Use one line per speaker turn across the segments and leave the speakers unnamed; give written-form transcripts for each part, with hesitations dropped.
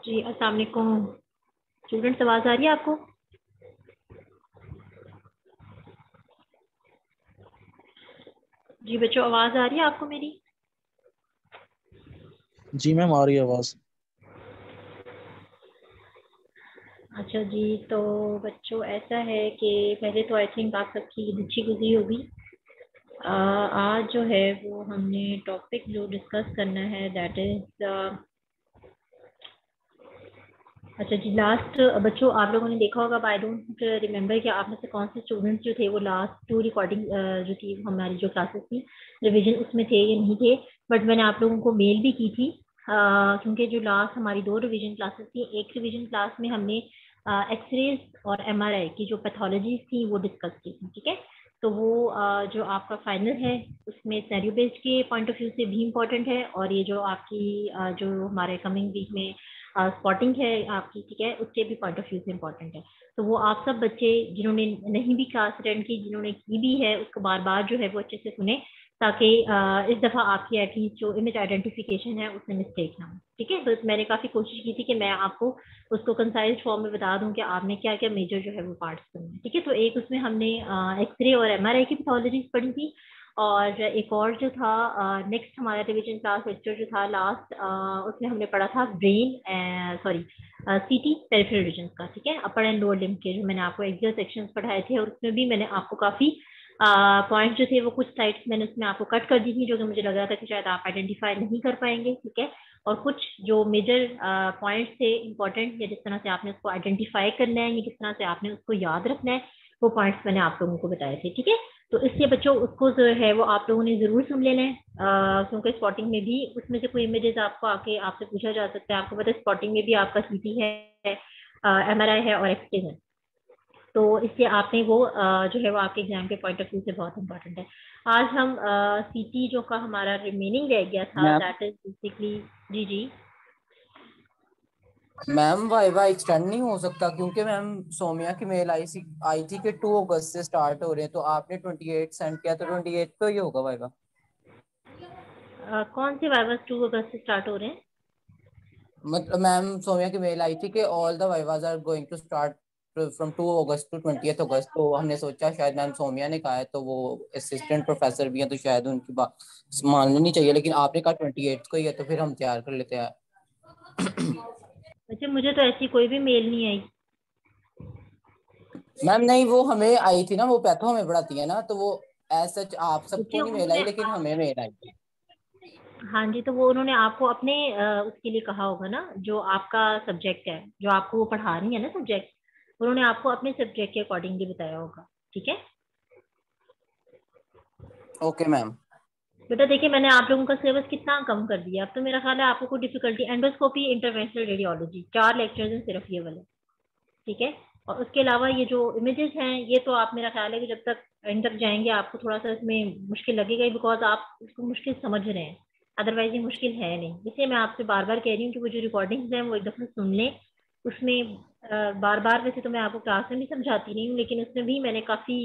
जी अस्सलाम वालेकुम स्टूडेंट्स, आवाज़ आ रही है आपको? जी बच्चों, आवाज़ आ रही है आपको मेरी?
जी मैम, आ रही है आवाज।
अच्छा जी, तो बच्चों ऐसा है कि पहले तो आई थिंक आप सबकी ईद अच्छी गुजरी होगी। आज जो है वो हमने टॉपिक जो डिस्कस करना है दैट इज़ अच्छा जी, लास्ट बच्चों आप लोगों ने देखा होगा, आई डोंट रिमेम्बर कि आप में से कौन से स्टूडेंट्स जो थे वो लास्ट टू रिकॉर्डिंग जो थी हमारी जो क्लासेस थी रिवीजन उसमें थे या नहीं थे। बट मैंने आप लोगों को मेल भी की थी क्योंकि जो लास्ट हमारी दो रिवीजन क्लासेस थी, एक रिवीजन क्लास में हमने एक्सरेज और एमआरआई की जो पैथोलॉजीज थी वो डिस्कस की थी। ठीक है, तो वो जो आपका फाइनल है उसमें सिनेरियो बेस्ड के पॉइंट ऑफ व्यू से भी इम्पोर्टेंट है, और ये जो आपकी जो हमारे कमिंग वीक में स्पॉटिंग है आपकी, ठीक है, उसके भी पॉइंट ऑफ व्यू से इम्पोर्टेंट है। तो वो आप सब बच्चे जिन्होंने नहीं भी क्लास अटेंड की, जिन्होंने की भी है, उसको बार बार जो है वो अच्छे से सुने, ताकि इस दफ़ा आपकी एटलीस्ट जो इमेज आइडेंटिफिकेशन है उसमें मिस्टेक ना हो। ठीक है, तो मैंने काफ़ी कोशिश की थी कि मैं आपको उसको कंसाइज फॉर्म में बता दूं कि आपने क्या क्या मेजर जो है वो पार्ट्स करने हैं। ठीक है, तो एक उसमें हमने एक्सरे और एमआरआई की पैथोलॉजीज पढ़ी थी, और एक और जो था नेक्स्ट हमारा रिवीजन क्लास लेक्चर जो था लास्ट, उसमें हमने पढ़ा था ब्रेन सॉरी सीटी पेरिफेरल रीजन का। ठीक है, अपर एंड लोअर लिम्ब के जो मैंने आपको एक्सियल सेक्शंस पढ़ाए थे, और उसमें भी मैंने आपको काफ़ी पॉइंट जो थे वो कुछ साइट्स मैंने उसमें आपको कट कर दी थी जो कि मुझे लग रहा था कि शायद आप आइडेंटिफाई नहीं कर पाएंगे। ठीक है, और कुछ जो मेजर पॉइंट्स थे इंपॉर्टेंट, या जिस तरह से आपने उसको आइडेंटिफाई करना है या किस तरह से आपने उसको याद रखना है, वो पॉइंट्स मैंने आप लोगों को बताए थे। ठीक है, तो इसलिए बच्चों उसको जो है वो आप लोगों ने ज़रूर सुन लेना है, क्योंकि स्पॉटिंग में भी उसमें से कोई इमेजेस आपको आके आपसे पूछा जा सकता है। आपको पता है स्पॉटिंग में भी आपका सीटी है, एमआरआई है और एक्सरे है, तो इसलिए आपने वो जो है वो आपके एग्जाम के पॉइंट ऑफ व्यू से बहुत इंपॉर्टेंट है। आज हम सीटी जो का हमारा रिमेनिंग रह गया था
मैम
दैट इज बेसिकली। जी जी।
मैम वाइवा एक्सटेंड नहीं हो सकता क्योंकि मैम सोमिया की मेल आई थी कि 2 अगस्त से स्टार्ट हो रहे हैं, तो आपने 28 सेंड किया तो 28 को ही होगा वाइवा।
कौन से वाइवास 2 अगस्त से स्टार्ट हो रहे हैं?
मतलब मैम सोमिया की मेल आई थी कि all the vivas are going to start from 2 August to 20 August, तो हमने सोचा शायद मैम सोमिया ने कहा है तो वो असिस्टेंट प्रोफेसर भी हैं तो शायद उनकी बात माननी नहीं चाहिए, लेकिन आपने कहा 28 को ही है तो फिर हम तैयार कर लेते हैं।
अच्छा, मुझे तो ऐसी कोई भी मेल नहीं आई।
मैम नहीं, वो हमें आई थी ना, वो पैथो हमें पढ़ाती है ना, तो वो एज सच आप
क्योंकि
सबको नहीं मेल आई
उन्होंने
लेकिन हमें मेल आई थी।
हाँ जी, तो वो उन्होंने आपको अपने उसके लिए कहा होगा ना, जो आपका सब्जेक्ट है, जो आपको वो पढ़ा रही है ना सब्जेक्ट, उन्होंने आपको अपने सब्जेक्ट के अकॉर्डिंगली बताया होगा। ठीक है
ओके मैम।
बेटा, देखिए मैंने आप लोगों का सिलेबस कितना कम कर दिया। अब तो मेरा ख्याल है आपको कोई difficulty, endoscopy, interventional radiology, 4 lectures हैं सिर्फ ये वाले। ठीक है, और उसके अलावा ये जो इमेजेस हैं ये तो आप, मेरा ख्याल है कि जब तक एंड तक जाएंगे आपको थोड़ा सा इसमें मुश्किल लगेगा ही, बिकॉज आप इसको मुश्किल समझ रहे हैं, अदरवाइज ये मुश्किल है नहीं। इसलिए मैं आपसे बार बार कह रही हूँ कि वो जो रिकॉर्डिंग्स हैं वो एक दफ़ा सुन लें। उसमें बार बार, वैसे तो मैं आपको क्लास में भी समझाती नहीं हूँ, लेकिन उसमें भी मैंने काफ़ी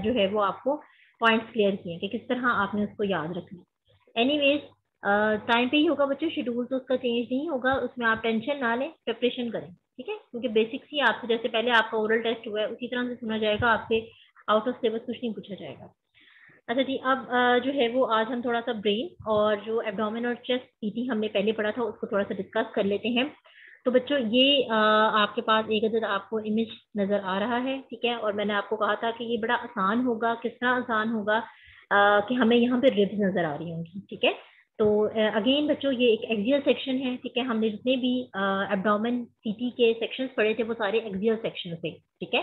जो है वो आपको पॉइंट्स क्लियर किए हैं कि किस तरह आपने उसको याद रखना है। एनीवेज, टाइम पे ही होगा बच्चों, शेड्यूल तो उसका चेंज नहीं होगा, उसमें आप टेंशन ना लें, प्रिपरेशन करें। ठीक है, क्योंकि बेसिक्स ही आपसे, जैसे पहले आपका ओरल टेस्ट हुआ है उसी तरह से सुना जाएगा, आपसे आउट ऑफ सिलेबस कुछ नहीं पूछा जाएगा। अच्छा जी, अब जो है वो आज हम थोड़ा सा ब्रेन और जो एब्डोमेन और चेस्ट पीटी हमने पहले पढ़ा था उसको थोड़ा सा डिस्कस कर लेते हैं। तो बच्चों ये आपके पास एक अदर आपको इमेज नजर आ रहा है। ठीक है, और मैंने आपको कहा था कि ये बड़ा आसान होगा। किस तरह आसान होगा? कि हमें यहाँ पे रिब्स नजर आ रही होंगी। ठीक है, तो अगेन बच्चों ये एक एक्सियल सेक्शन है। ठीक है, हमने जितने भी एब्डोमेन सीटी के सेक्शंस पढ़े थे वो सारे एक्सियल सेक्शन थे। ठीक है,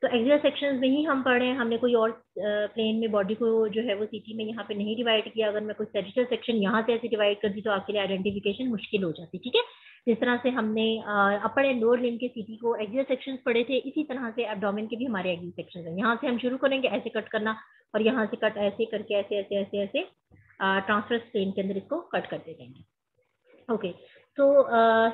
तो एक्सियल सेक्शंस में ही हम पढ़ रहे हैं, हमने कोई और प्लेन में बॉडी को जो है वो सीटी में यहाँ पे नहीं डिवाइड किया। अगर मैं कोई सेजिटल सेक्शन यहाँ से ऐसे डिवाइड कर दी तो आपके लिए आइडेंटिफिकेशन मुश्किल हो जाती। ठीक है, जिस तरह से हमने अपर एंड लोअर लिम्ब के सीटी को एक्सियल सेक्शंस पढ़े थे, इसी तरह से एब्डोमेन के भी हमारे एक्सियल सेक्शंस हैं। यहाँ से हम शुरू करेंगे ऐसे कट करना, और यहाँ से कट ऐसे करके ऐसे ऐसे ऐसे ऐसे ट्रांसफर्स प्लेन के अंदर इसको कट करते जाएंगे। ओके, तो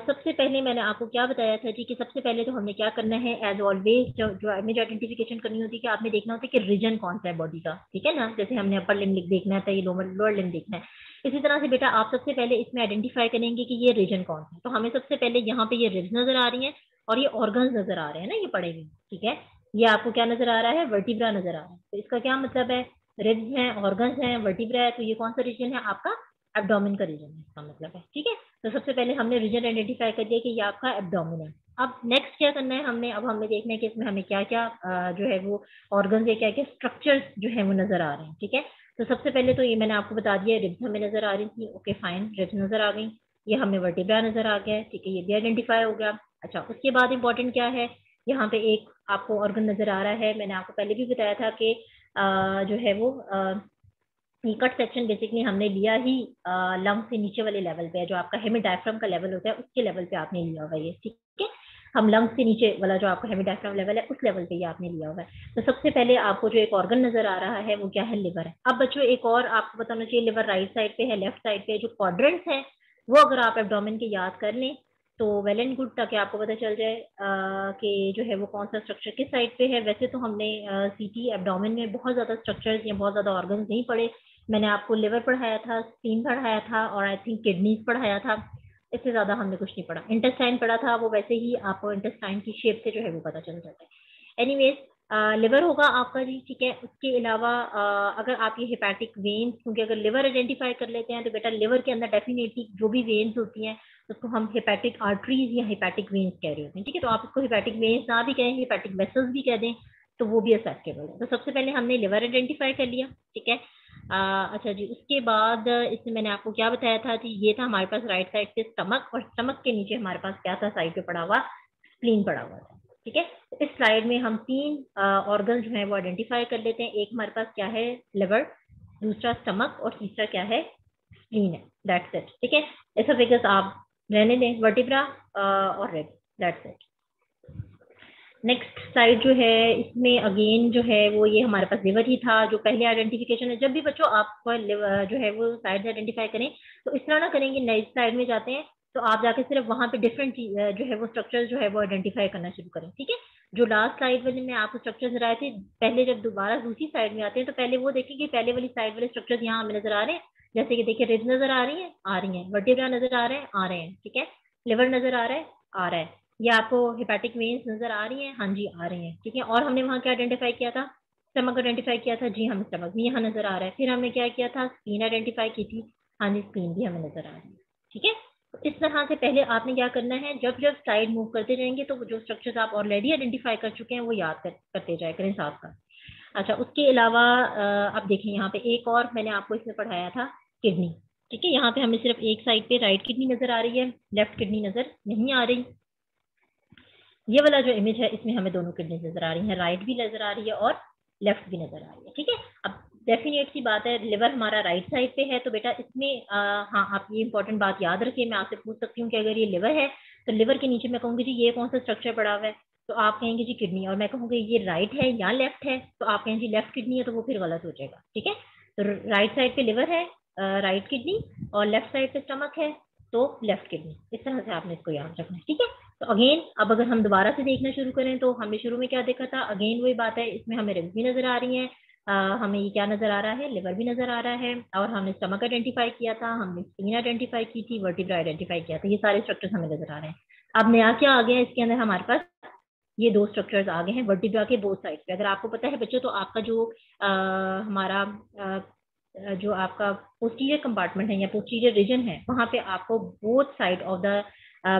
सबसे पहले मैंने आपको क्या बताया था जी, कि सबसे पहले तो हमने क्या करना है, एज ऑलवेज जो इमेज आइडेंटिफिकेशन करनी होती है कि आपने देखना होता है कि रीजन कौन सा है बॉडी का। ठीक है ना, जैसे हमने अपर लिम्ब देखना था, ये लोअर लिम्ब देखना है। इसी तरह से बेटा आप सबसे पहले इसमें आइडेंटिफाई करेंगे कि ये रीजन कौन सा है। तो हमें सबसे पहले यहाँ पे ये रिब्स नजर आ रही हैं और ये ऑर्गन्स नजर आ रहे हैं ना, ये पड़े हुए, ठीक है। ये आपको क्या नजर आ रहा है, वर्टिब्रा नजर आ रहा है। तो इसका क्या मतलब है, रिब्स हैं, ऑर्गन्स हैं, वर्टिब्रा है, तो ये कौन सा रीजन है आपका, एब्डोमेन का रीजन है, इसका मतलब है, ठीक है। तो सबसे पहले हमने रीजन आइडेंटिफाई कर दिया कि ये आपका एब्डोमेन है। अब नेक्स्ट क्या करना है हमने, अब हमें देखना है कि इसमें हमें क्या क्या जो है वो ऑर्गन्स या क्या क्या स्ट्रक्चर्स जो है वो नजर आ रहे हैं, ठीक है। तो सबसे पहले तो ये मैंने आपको बता दिया, रिब्स हमें नजर आ रही थी, ओके फाइन, रिब्स नजर आ गई, ये हमें वर्टिब्रा नजर आ गया, ठीक है, ये भी आइडेंटिफाई हो गया। अच्छा, उसके बाद इंपॉर्टेंट क्या है, यहाँ पे एक आपको ऑर्गन नजर आ रहा है, मैंने आपको पहले भी बताया था कि जो है वो ये कट सेक्शन बेसिकली हमने लिया ही लंग से नीचे वाले लेवल पे है, जो आपका हेमिडायफ्राम का लेवल होता है उसके लेवल पे आपने लिया हुआ है ये, ठीक है। हम लंग से नीचे वाला जो आपका हेमिडायफ्राम लेवल है उस लेवल पे ये आपने लिया हुआ है। तो सबसे पहले आपको जो एक ऑर्गन नजर आ रहा है वो क्या है, लिवर है। अब बच्चों एक और आपको बताना चाहिए, लिवर राइट साइड पे है, लेफ्ट साइड पे जो क्वाड्रेंट्स है वो अगर आप एब्डोमेन के याद कर लें तो वेल एंड गुड, ताकि आपको पता चल जाए कि जो है वो कौन सा स्ट्रक्चर किस साइड पे है। वैसे तो हमने सीटी एब्डोमेन में बहुत ज्यादा स्ट्रक्चर्स या बहुत ज्यादा ऑर्गन्स नहीं पढ़े, मैंने आपको लिवर पढ़ाया था, स्प्लीन पढ़ाया था और आई थिंक किडनीज पढ़ाया था, इससे ज्यादा हमने कुछ नहीं पढ़ा। इंटेस्टाइन पढ़ा था, वो वैसे ही आपको इंटेस्टाइन की शेप से जो है वो पता चल जाता है। एनीवेज लिवर होगा आपका जी, ठीक है। उसके अलावा अगर आप ये हेपेटिक वेन्स, क्योंकि अगर लिवर आइडेंटिफाई कर लेते हैं तो बेटा लिवर के अंदर डेफिनेटली जो भी वेन्स होती हैं उसको हम हेपेटिक आर्टरीज या हेपेटिक वेन्स कह रहे होते हैं, ठीक है। तो आप इसको हेपेटिक वेन्स ना भी कहें, हेपेटिक वेसल्स भी कह दें तो वो भी एक्सेप्टेबल है। तो सबसे पहले हमने लिवर आइडेंटिफाई कर लिया, ठीक है। अच्छा जी, उसके बाद इसमें मैंने आपको क्या बताया था कि ये था हमारे पास राइट साइड से स्टमक, और स्टमक के नीचे हमारे पास क्या था, साइड पे पड़ा हुआ स्प्लीन पड़ा हुआ था, ठीक है। तो इस स्लाइड में हम तीन ऑर्गन जो है वो आइडेंटिफाई कर लेते हैं। एक हमारे पास क्या है, लिवर, दूसरा स्टमक और तीसरा क्या है, स्प्लीन है, दैट्स इट, ठीक है। ऐसा फिगर्स आप रहने दें, वर्टिब्रा और rib, that's it. Next side जो है इसमें अगेन जो है वो ये हमारे पास लिवर ही था जो पहले आइडेंटिफिकेशन है। जब भी बच्चों आप जो है वो साइड आइडेंटिफाई करें तो इस तरह ना करेंगे, नेक्स्ट साइड में जाते हैं तो आप जाके सिर्फ वहां पे डिफरेंट जो है वो स्ट्रक्चर जो है वो आइडेंटिफाई करना शुरू करें, ठीक है। जो लास्ट स्लाइड वाले में आपको स्ट्रक्चर नजर आए थे, पहले जब दोबारा दूसरी साइड में आते हैं तो पहले वो देखेंगे पहले वाली साइड वाले स्ट्रक्चर यहाँ हमें नजर आ रहे हैं, जैसे कि देखिए रिब्स नजर आ रही है, वर्टिब्रा नजर आ रहे हैं, ठीक है, लिवर नजर आ रहा है, ये आपको हेपेटिक वेन्स नजर आ रही हैं, हाँ जी आ रही हैं, ठीक है। और हमने वहाँ क्या आइडेंटिफाई किया था, स्टमक आइडेंटिफाई किया था, जी हमें स्टमक भी यहाँ नजर आ रहा है। फिर हमने क्या किया था, स्प्लीन आइडेंटिफाई की थी, हाँ जी स्प्लीन भी हमें नजर आ रही है, ठीक है। तो इस तरह से पहले आपने क्या करना है, जब जब साइड मूव करते जाएंगे तो जो स्ट्रक्चर्स आप ऑलरेडी आइडेंटिफाई कर चुके हैं वो याद करते जाए करें साथ साथ। अच्छा, उसके अलावा आप देखें यहाँ पे एक और मैंने आपको इसमें पढ़ाया था, किडनी, ठीक है। यहाँ पे हमें सिर्फ एक साइड पे राइट किडनी नजर आ रही है, लेफ्ट किडनी नजर नहीं आ रही। ये वाला जो इमेज है इसमें हमें दोनों किडनीज नजर आ रही हैं, राइट भी नजर आ रही है और लेफ्ट भी नजर आ रही है, ठीक है। अब डेफिनेट सी बात है, लिवर हमारा राइट साइड पे है तो बेटा इसमें हाँ आप ये इंपॉर्टेंट बात याद रखिए, मैं आपसे पूछ सकती हूँ कि अगर ये लिवर है तो लिवर के नीचे मैं कहूँगी जी ये कौन सा स्ट्रक्चर पड़ा हुआ है, तो आप कहेंगे जी किडनी, और मैं कहूँगी ये राइट है या लेफ्ट है तो आप कहेंगे जी लेफ्ट किडनी है, तो वो फिर गलत हो जाएगा, ठीक है। तो राइट साइड पे लिवर है, राइट किडनी, और लेफ्ट साइड पे स्टमक है तो लेफ्ट किडनी, इस तरह से आपने इसको याद रखना है, ठीक है। तो अगेन अब अगर हम दोबारा से देखना शुरू करें तो हमने शुरू में क्या देखा था, अगेन वही बात है, इसमें हमें रिब्स भी नजर आ रही हैं, हमें ये क्या नजर आ रहा है, लिवर भी नजर आ रहा है, और हमने स्टमक आइडेंटिफाई किया था, हमने स्प्लीन आइडेंटिफाई की थी, वर्टिब्रा आइडेंटिफाई किया था, ये सारे स्ट्रक्चर्स हमें नजर आ रहे हैं। अब नया क्या आ गया इसके अंदर, हमारे पास ये दो स्ट्रक्चर्स आ गए हैं वर्टिब्रा के बोथ साइड पे। अगर आपको पता है बच्चों तो आपका जो हमारा जो आपका पोस्टीरियर कंपार्टमेंट है या पोस्टीरियर रीजन है वहां पे आपको both side of the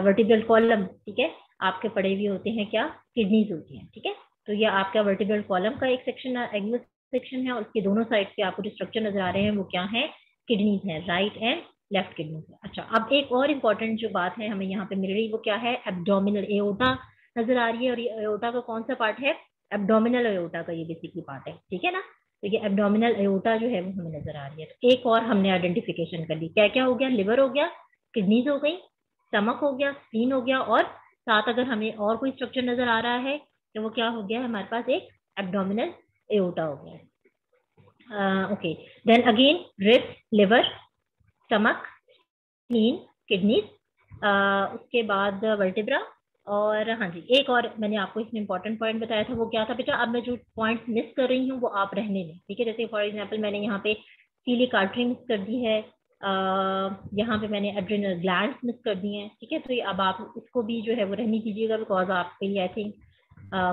vertebral column, ठीक है, आपके पड़े हुए होते हैं क्या, किडनीज होती हैं, ठीक है। तो ये आपका वर्टिब्रल कॉलम का एक सेक्शन एंगुलर सेक्शन है और उसके दोनों साइड पे आपको जो स्ट्रक्चर नजर आ रहे हैं वो क्या है, किडनीज है, राइट एंड लेफ्ट किडनीज है। अच्छा, अब एक और इम्पॉर्टेंट जो बात है हमें यहाँ पे मिल रही वो क्या है, एब्डोमिनल एओर्टा नजर आ रही है, और ये एओर्टा का कौन सा पार्ट है, एब्डोमिनल एओर्टा का ये बेसिकली पार्ट है, ठीक है ना। तो ये एब्डोमिनल एओर्टा जो है वो हमें नजर आ रही है। तो एक और हमने आइडेंटिफिकेशन कर ली, क्या क्या हो गया, लिवर हो गया, किडनीज हो गई, स्टमक हो गया, स्प्लीन हो गया, और साथ अगर हमें और कोई स्ट्रक्चर नजर आ रहा है तो वो क्या हो गया, हमारे पास एक एब्डोमिनल एओर्टा हो गया। Okay, then again ribs, liver, stomach, spleen, kidneys, उसके बाद वर्टिब्रा, और हाँ जी एक और मैंने आपको इसमें इंपॉर्टेंट पॉइंट बताया था वो क्या था बेटा, अब मैं जो पॉइंट्स मिस कर रही हूँ वो आप रहने दें, ठीक है। जैसे फॉर एग्जांपल मैंने यहाँ पे सीलिक आर्टरी मिस कर दी है, यहाँ पे मैंने एड्रिनल ग्लैंड्स मिस कर दिए हैं, ठीक है। तो अब आप इसको भी जो है वो रहने कीजिएगा, बिकॉज आपके लिए आई थिंक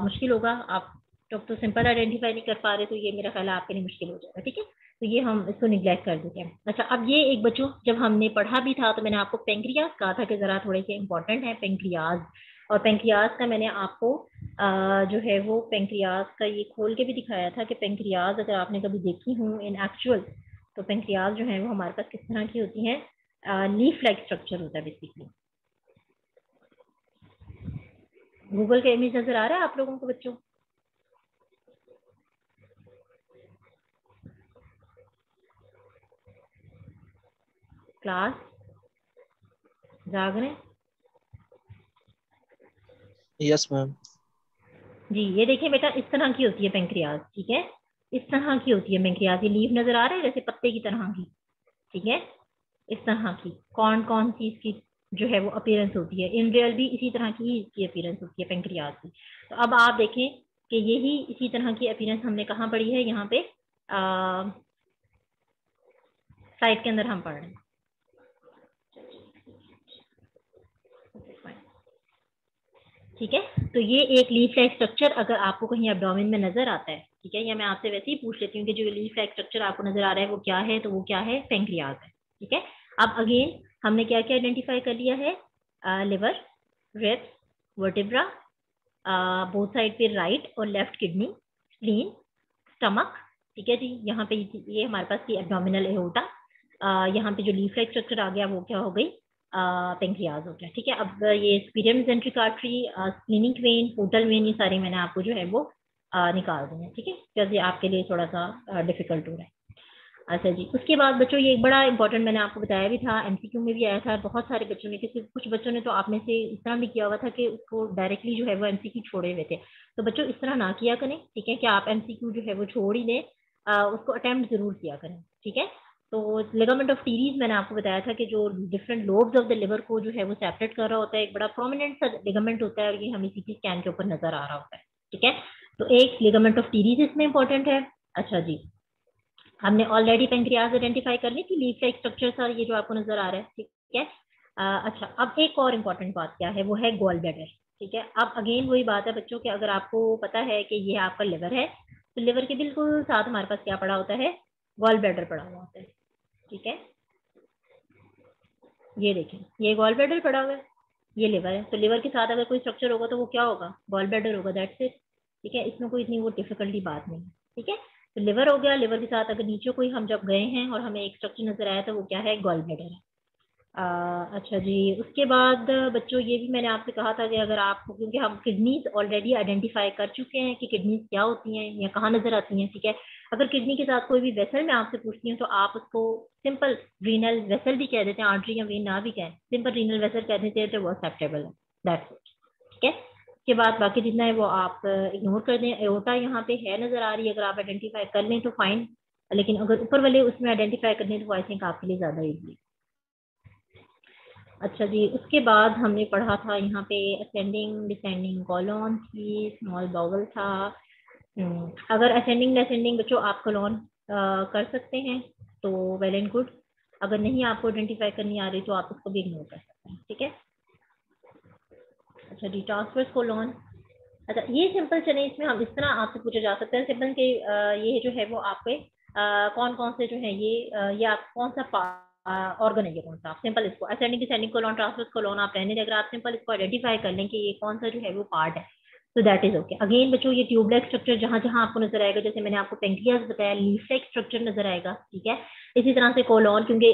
मुश्किल होगा, आप तो सिंपल आइडेंटिफाई नहीं कर पा रहे, तो ये मेरा ख्याल है आपके लिए मुश्किल हो जाएगा, ठीक है। तो ये हम इसको निगलेक्ट कर देते हैं। अच्छा, अब ये एक बच्चों जब हमने पढ़ा भी था तो मैंने आपको पेंक्रियाज कहा था कि जरा थोड़े से इंपॉर्टेंट है पेंक्रियाज, और पेंक्रियाज का मैंने आपको जो है वो पेंक्रियाज का ये खोल के भी दिखाया था कि पेंक्रियाज अगर आपने कभी देखी हूँ इन एक्चुअल, तो पेंक्रियाज जो है वो हमारे पास किस तरह की होती हैं, लीफ लाइक स्ट्रक्चर होता है बेसिकली। गूगल का इमेज नजर आ रहा है आप लोगों को बच्चों? क्लास जाग रहे हैं?
Yes ma'am.
जी, ये देखिए बेटा, इस तरह की होती है पेंक्रियाज, ठीक है। इस तरह की होती है पेंक्रियाज, ये लीफ नजर आ रहा है जैसे पत्ते की तरह की, ठीक है। इस तरह की कौन कौन सी इसकी जो है वो अपीयरेंस होती है, इन रियल भी इसी तरह की इसकी अपीयरेंस होती है पेंक्रियाज की। तो अब आप देखें कि यही इसी तरह की अपीयरेंस हमने कहाँ पढ़ी है, यहाँ पे साइड के अंदर हम पढ़ रहे हैं। ठीक है, तो ये एक लीफ लाइक स्ट्रक्चर अगर आपको कहीं एब्डोमेन में नजर आता है, ठीक है, या मैं आपसे वैसे ही पूछ लेती हूँ कि जो लीफ लाइक स्ट्रक्चर आपको नजर आ रहा है वो क्या है, तो वो क्या है, पेंक्रियाज है, ठीक है। अब अगेन हमने क्या क्या आइडेंटिफाई कर लिया है, liver, ribs, vertebra, both side पे राइट और लेफ्ट किडनी, स्प्लीन, स्टमक, ठीक है जी। यहाँ पे ये हमारे पास की एब्डोमिनल एओर्टा, यहाँ पे जो लीफ लाइक स्ट्रक्चर आ गया वो क्या हो गई, पेंक्रियाज हो गया, ठीक है। अब ये superior mesenteric artery, splenic vein, portal vein, ये सारे मैंने आपको जो है वो निकाल दिए, ठीक है, बिकॉज ये आपके लिए थोड़ा सा डिफिकल्ट हो रहा है। अच्छा जी, उसके बाद बच्चों ये एक बड़ा इंपॉर्टेंट मैंने आपको बताया भी था, एमसीक्यू में भी आया था, बहुत सारे बच्चों ने, किसी कुछ बच्चों ने तो आप में से इस तरह भी किया हुआ था कि उसको डायरेक्टली जो है वो एमसीक्यू छोड़े हुए थे। तो बच्चों इस तरह ना किया करें, ठीक है, कि आप एमसीक्यू जो है वो छोड़ ही दें, उसको अटेम्प्ट जरूर किया करें, ठीक है। तो लिगामेंट ऑफ टीरीज मैंने आपको बताया था कि जो different lobes of the liver को जो है वो सेपरेट कर रहा होता है, एक बड़ा प्रोमिनेंट सा लिगामेंट होता है, और ये हमें सीटी स्कैन के ऊपर नजर आ रहा होता है, ठीक है। तो एक लिगामेंट ऑफ टीरीज इसमें इंपॉर्टेंट है। अच्छा जी, हमने ऑलरेडी पेंक्रियाज आइडेंटिफाई कर ली थी, लीफ लाइक स्ट्रक्चर सर ये जो आपको नजर आ रहा है, ठीक है। अच्छा, अब एक और इम्पॉर्टेंट बात क्या है, वो है गॉल ब्लैडर, ठीक है। अब अगेन वही बात है बच्चों कि अगर आपको पता है कि ये आपका लिवर है, तो लिवर के बिल्कुल साथ हमारे पास क्या पड़ा होता है, गॉल ब्लैडर पड़ा हुआ होता है, ठीक है। ये देखें, ये गॉल ब्लैडर पड़ा हुआ है, ये लिवर है, तो लिवर के साथ अगर कोई स्ट्रक्चर होगा तो वो क्या होगा, गॉल ब्लैडर होगा, दैट्स इट, ठीक है। इसमें कोई इतनी वो डिफिकल्टी बात नहीं है, ठीक है। तो लिवर हो गया, लिवर के साथ अगर नीचे कोई हम जब गए हैं और हमें एक स्ट्रक्चर नजर आया तो वो क्या है, गॉल ब्लैडर है। अच्छा जी, उसके बाद बच्चों ये भी मैंने आपसे कहा था कि अगर आप, क्योंकि हम किडनीज ऑलरेडी आइडेंटिफाई कर चुके हैं कि किडनीज क्या होती हैं या कहाँ नजर आती हैं, ठीक है। अगर किडनी के साथ कोई भी वेसल मैं आपसे पूछती हूँ तो आप उसको सिंपल रीनल वेसल भी कह देते हैं, आर्टरी या वेन ना भी कहें, सिंपल रीनल वेसल कह देते हैं, तो वो एक्सेप्टेबल है, दैट्स इट, ठीक है। उसके बाद बाकी जितना है वो आप इग्नोर कर दें। एओर्टा यहाँ पे है नजर आ रही है, अगर आप आइडेंटिफाई कर लें तो फाइन, लेकिन अगर ऊपर वाले उसमें आइडेंटिफाई कर लें तो आई थिंक आपके लिए ज्यादा ईजी। अच्छा जी, उसके बाद हमने पढ़ा था यहाँ पे असेंडिंग डिसेंडिंग कॉलॉन थी, स्मॉल बाउल था। अगर असेंडिंग डिसेंडिंग बच्चों आप कॉलॉन कर सकते हैं तो वेल एंड गुड, अगर नहीं आपको आइडेंटिफाई करनी आ रही तो आप उसको भी इग्नोर कर सकते हैं, ठीक है। अच्छा जी, ट्रांसवर्स कॉलॉन, अच्छा ये सिंपल चले, इसमें हम इस तरह आपसे पूछा जा सकता है सिंपल के ये जो है वो आपके कौन कौन से जो है ये आप कौन सा ऑर्गन है, ये कौन सा, आप सिंपल इसको ascending descending colon transverse colon आप रहने दें, अगर आप सिंपल इसको आइडेंटिफाई कर लें कि ये कौन सा जो है वो पार्ट है, तो दैट इज ओके। अगेन बच्चों ये ट्यूबलाइक स्ट्रक्चर जहां जहां आपको नजर आएगा, जैसे मैंने आपको पेंक्रियास बताया, लीफ लाइक स्ट्रक्चर नजर आएगा, ठीक है। इसी तरह से कोलोन, क्योंकि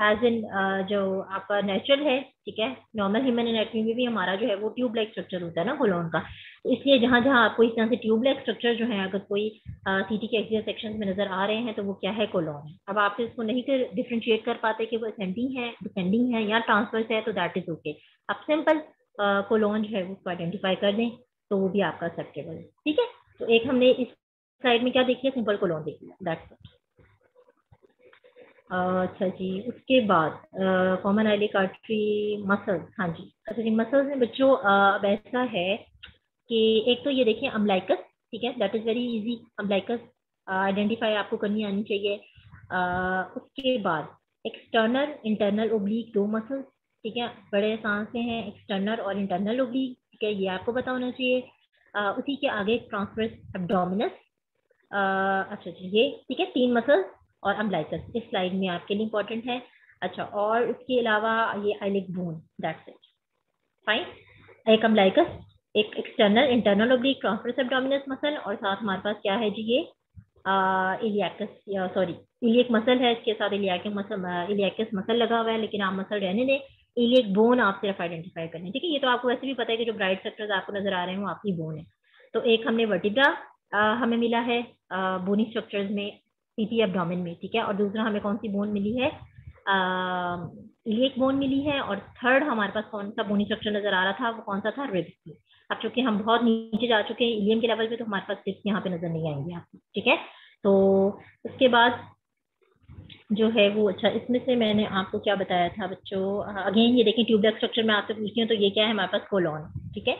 एज इन जो आपका नेचुरल है, ठीक है, नॉर्मल ह्यूमन एनाटॉमी में भी हमारा जो है वो ट्यूब लाइक स्ट्रक्चर होता है ना कोलोन का, तो इसलिए जहां जहां आपको इस तरह से ट्यूब लाइक स्ट्रक्चर जो है अगर कोई सीटी के एक्सियल सेक्शन में नजर आ रहे हैं तो वो क्या है, कोलोन है। अब आप इसको नहीं डिफ्रेंशिएट कर पाते कि वो असेंडिंग है, डिसेंडिंग है या ट्रांसवर्स है, तो दैट इज ओके, आप सिंपल कोलोन जो है उसको आइडेंटिफाई कर दें तो वो भी आपका एक्सेप्टेबल है, ठीक है। तो एक हमने इस साइड में क्या देख लिया, सिंपल कोलोन देख लिया, दैट्स इट। अच्छा जी, उसके बाद कॉमन आइलिक आर्टरी मसल्स, हाँ जी। अच्छा जी, मसल्स में बच्चों अब ऐसा है कि एक तो ये देखिए अम्बलाइकस, ठीक है, that is very easy, umbilicus identify आपको करनी आनी चाहिए। उसके बाद एक्सटर्नल इंटरनल ओब्लिक, दो मसल्स, ठीक है, बड़े आसान से हैं, एक्सटर्नल और इंटरनल ओब्लिक, ठीक है, ये आपको पता होना चाहिए। उसी के आगे ट्रांसवर्स एब्डोमिनस, अच्छा जी, ये ठीक है, तीन मसल्स और अम्बलाइकस इस स्लाइड में आपके लिए इंपॉर्टेंट है। अच्छा, और उसके अलावा ये iliac bone, that's it, fine. एक अम्बलाइकस, एक external internal oblique transverse abdominis muscle, और साथ हमारे पास क्या है जी, ये इलियाकस, सॉरी इलियक मसल है, इसके साथ इलियाकस मसल लगा हुआ है, लेकिन आप मसल रहने दें, इलियक बोन आप सिर्फ आइडेंटिफाई करने, ठीक है। ये तो आपको वैसे भी पता है कि जो ब्राइट सेक्टर्स आपको नजर आ रहे हैं वो आपकी बोन है। तो एक हमने वर्टिब्रा हमें मिला है बोनी स्ट्रक्चर्स में, सीपी एब्डोमेन में, ठीक है, और दूसरा हमें कौन सी बोन मिली है, इलियक बोन मिली है, और थर्ड हमारे पास कौन सा बोनी स्ट्रक्चर नजर आ रहा था, वो कौन सा था, रिब्स की। अब चूंकि हम बहुत नीचे जा चुके हैं इलियम के लेवल पे, तो हमारे पास रिब्स यहाँ पे नजर नहीं आएंगे आपको, ठीक है। तो उसके बाद जो है वो, अच्छा इसमें से मैंने आपको क्या बताया था बच्चों, अगेन ये देखें ट्यूबलेस स्ट्रक्चर में आपसे पूछती हूँ, तो ये क्या है हमारे पास, कोलॉन, ठीक है।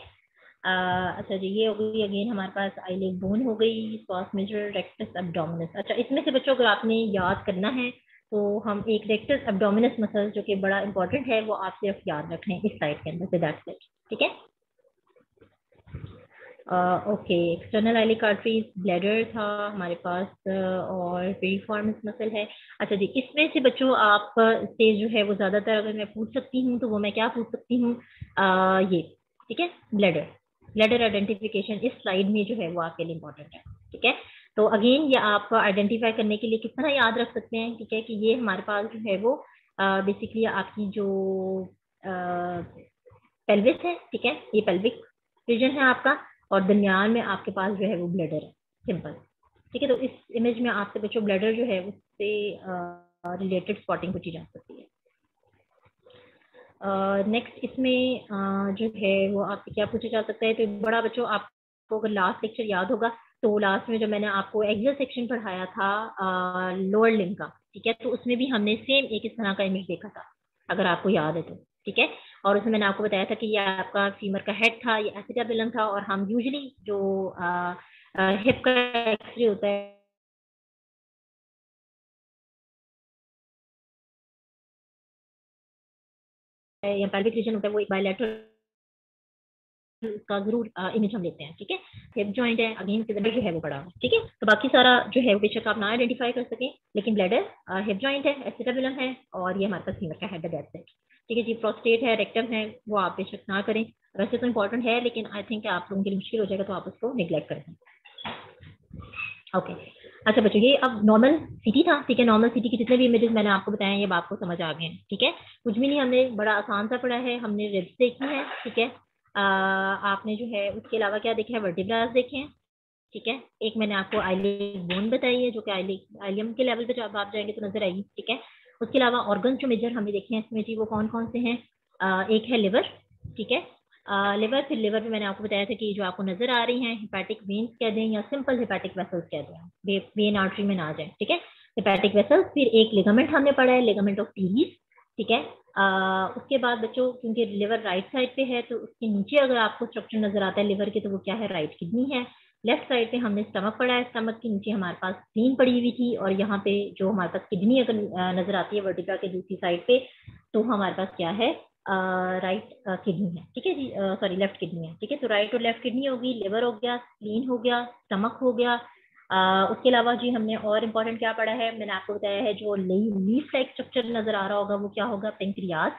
अच्छा जी, ये हो गई अगेन हमारे पास आइलिक बोन हो गई, पॉस मेजर, रेक्टस एब्डोमिनस। अच्छा, इसमें से बच्चों अगर आपने याद करना है तो हम एक रेक्टस एब्डोमिनस मसल जो कि बड़ा इंपॉर्टेंट है, वो आप सिर्फ याद रख लें इस साइड के अंदर से, दैट्स इट, ठीक है। Okay, external iliac arteries, bladder था हमारे पास, और पेरिफॉर्मस मसल है। अच्छा जी, इसमें से बच्चों आप से जो है वो ज्यादातर अगर मैं पूछ सकती हूँ तो वो मैं क्या पूछ सकती हूँ, ये ठीक है, ब्लैडर, ब्लैडर आइडेंटिफिकेशन इस स्लाइड में जो है वो आपके लिए इंपॉर्टेंट है, ठीक है। तो अगेन ये आप आइडेंटिफाई करने के लिए किस तरह याद रख सकते हैं, ठीक है, कि ये हमारे पास जो है वो बेसिकली आपकी जो पेल्विस है, ठीक है, ये पेल्विक रीजन है आपका, और दरमियान में आपके पास जो है वो ब्लैडर है, सिंपल, ठीक है। तो इस इमेज में आपसे बच्चों ब्लैडर जो है उससे रिलेटेड स्पॉटिंग पूछी जा सकती है। नेक्स्ट इसमें जो है वो आपसे क्या पूछा जा सकता है, तो बड़ा बच्चों आपको अगर लास्ट लेक्चर याद होगा, तो लास्ट में जो मैंने आपको एक्सल सेक्शन पढ़ाया था लोअर लिम्ब का, ठीक है, तो उसमें भी हमने सेम एक इस तरह का इमेज देखा था, अगर आपको याद है तो, ठीक है। और उसमें मैंने आपको बताया था कि ये आपका फीमर का हेड था, ये एसिटाबुलम था, और हम यूजुअली जो हिप का एक्सरे होता है या पेल्विक रीजन होता है, वो एक बायलैटरल का जरूर इमेज हम लेते हैं, ठीक है। हिप जॉइंट है, अगेन ब्लैडर जो है वो बड़ा है, ठीक है। तो बाकी सारा जो है बेशक आप ना आइडेंटिफाई कर सकें, लेकिन ब्लैडर, हिप जॉइंट है, एसिटाबुलम है, और ये हमारे पास फीमर का हेड है, दैट्स इट, ठीक है जी। प्रोस्टेट है, रेक्टम है, वो आप बेशक ना करें, वैसे तो इंपॉर्टेंट है, लेकिन आई थिंक आप लोगों के लिए मुश्किल हो जाएगा, तो आप उसको निगलेक्ट करें, ओके। अच्छा बच्चों, ये अब नॉर्मल सिटी था, ठीक है, नॉर्मल सिटी के जितने भी इमेजेस मैंने आपको बताए हैं ये आपको समझ आ गए हैं, ठीक है। कुछ भी नहीं, हमने बड़ा आसान सा पढ़ा है, हमने रिब्स देखी है, ठीक है। आपने जो है उसके अलावा क्या देखा है, वर्टिब्रास देखे हैं, ठीक है। एक मैंने आपको आइलिक बोन बताई है, जो कि आइलियम के लेवल पे जब आप जाएंगे तो नजर आएगी, ठीक है। उसके अलावा ऑर्गन जो मेजर हमने देखे हैं इसमें जी, वो कौन कौन से हैं, एक है लिवर, ठीक है, लिवर, फिर लिवर में मैंने आपको बताया था कि जो आपको नजर आ रही हैं हेपेटिक वेन्स कह दें या सिंपल हेपेटिक वेसल्स कह दें, वेन आर्टरी में ना आ जाए, ठीक है, हेपेटिक वेसल्स। फिर एक लिगामेंट हमने पढ़ा है, लिगामेंट ऑफ टीरीज, ठीक है। उसके बाद बच्चों, क्योंकि लिवर राइट साइड पे है, तो उसके नीचे अगर आपको स्ट्रक्चर नजर आता है लिवर के, तो वो क्या है, राइट किडनी है। लेफ्ट साइड पे हमने स्टमक पढ़ा है, स्टमक के नीचे हमारे पास स्प्लीन पड़ी हुई थी, और यहाँ पे जो हमारे पास किडनी अगर नजर आती है वर्टिब्रा के दूसरी साइड पे, तो हमारे पास क्या है, राइट किडनी है, ठीक है जी, सॉरी लेफ्ट किडनी है, ठीक है। तो राइट और लेफ्ट किडनी होगी, लिवर हो गया, स्प्लीन हो गया, स्टमक हो गया। उसके अलावा जी हमने और इम्पोर्टेंट क्या पढ़ा है, मैंने आपको बताया है, जो लीफ लाइक स्ट्रक्चर नजर आ रहा होगा वो क्या होगा, पेंक्रियाज।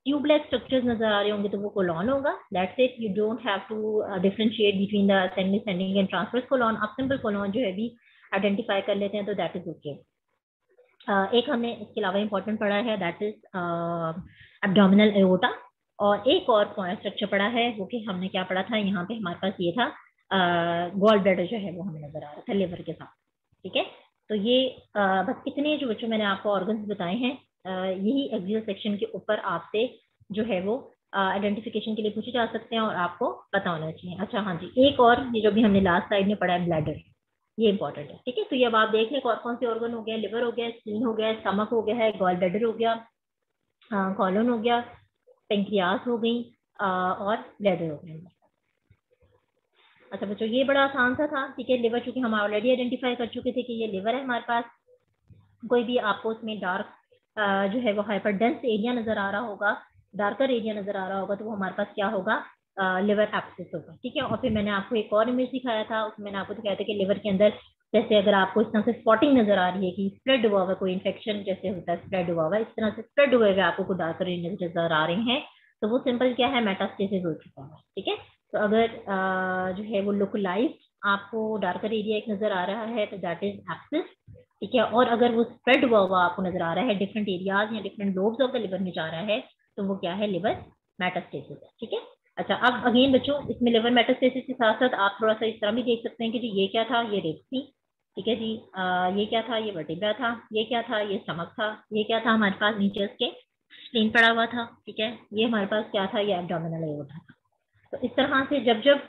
ट्यूबलेस स्ट्रक्चर्स नजर आ रहे होंगे तो वो कोलॉन होगा, that's it, you don't have to differentiate between the ascending and transverse colon, आप सिंपल कोलॉन जो है भी आइडेंटिफाई कर लेते हैं, तो दैट इज ओके। एक हमने इसके अलावा इंपॉर्टेंट पढ़ा है, दैट इज एब्डोमिनल एओर्टा, और एक और स्ट्रक्चर पढ़ा है, वो कि हमने क्या पढ़ा था, यहाँ पे हमारे पास ये था गॉल ब्लैडर जो है वो हमें नजर आ रहा था लिवर के साथ, ठीक है। तो ये बस इतने जो बच्चों मैंने आपको ऑर्गन्स बताए हैं, यही एक्सियल सेक्शन के ऊपर आपसे जो है वो आइडेंटिफिकेशन के लिए पूछे जा सकते हैं और आपको पता होना चाहिए। अच्छा हाँ जी, एक और ये जो भी हमने लास्ट स्लाइड में पढ़ा है, ब्लैडर, ये इंपॉर्टेंट है, ठीक है। तो ये अब आप देख लें कौन कौन से ऑर्गन हो गए, लिवर हो गया, स्प्लीन हो गया, स्टमक हो गया है, गॉल ब्लैडर हो गया, कॉलन हो गया, पेंक्रियास हो गई, और ब्लैडर हो गया। अच्छा बच्चों, ये बड़ा आसान सा था, ठीक है। लिवर चूंकि हम ऑलरेडी आइडेंटिफाई कर चुके थे कि ये लिवर है हमारे पास, कोई भी आपको उसमें डार्क जो है वो हाइपर डेंस एरिया नजर आ रहा होगा, डार्कर एरिया नजर आ रहा होगा, तो वो हमारे पास क्या होगा, लिवर एब्सिस होगा, ठीक है। और फिर मैंने आपको एक और इमेज दिखाया था, उसमें मैंने आपको दिखाया था कि लिवर के अंदर जैसे अगर आपको इस तरह से स्पॉटिंग नजर आ रही है कि स्प्रेड हुआ हुआ कोई इन्फेक्शन जैसे होता है, स्प्रेड हुआ हुआ इस तरह से स्प्रेड हुए हुए आपको कोई डार्कर एरिया नजर आ रहे हैं, तो वो सिंपल क्या है, मेटास्टेसिस हो चुका है, ठीक है। तो अगर जो है वो लोकलाइज्ड आपको डार्कर एरिया एक नजर आ रहा है तो दैट इज एब्सिस, ठीक है। और अगर वो स्प्रेड हुआ हुआ आपको नजर आ रहा है डिफरेंट एरियाज या different lobes of the liver में जा रहा है, तो वो क्या है, लिवर मेटास्टेसिस है, ठीक है। अच्छा, अब अगेन बच्चों इसमें लिवर मेटास्टेसिस के साथ साथ आप थोड़ा सा इस तरह भी देख सकते हैं कि जी ये क्या था, ये रेप्स थी, ठीक है जी। ये क्या था, ये वर्टिब्रा था, ये क्या था, ये स्टमक था, ये क्या था, हमारे पास नीचे के स्प्लीन पड़ा हुआ था, ठीक है। ये हमारे पास क्या था, ये एब्डोमिनल एओर्टा था। तो इस तरह से जब जब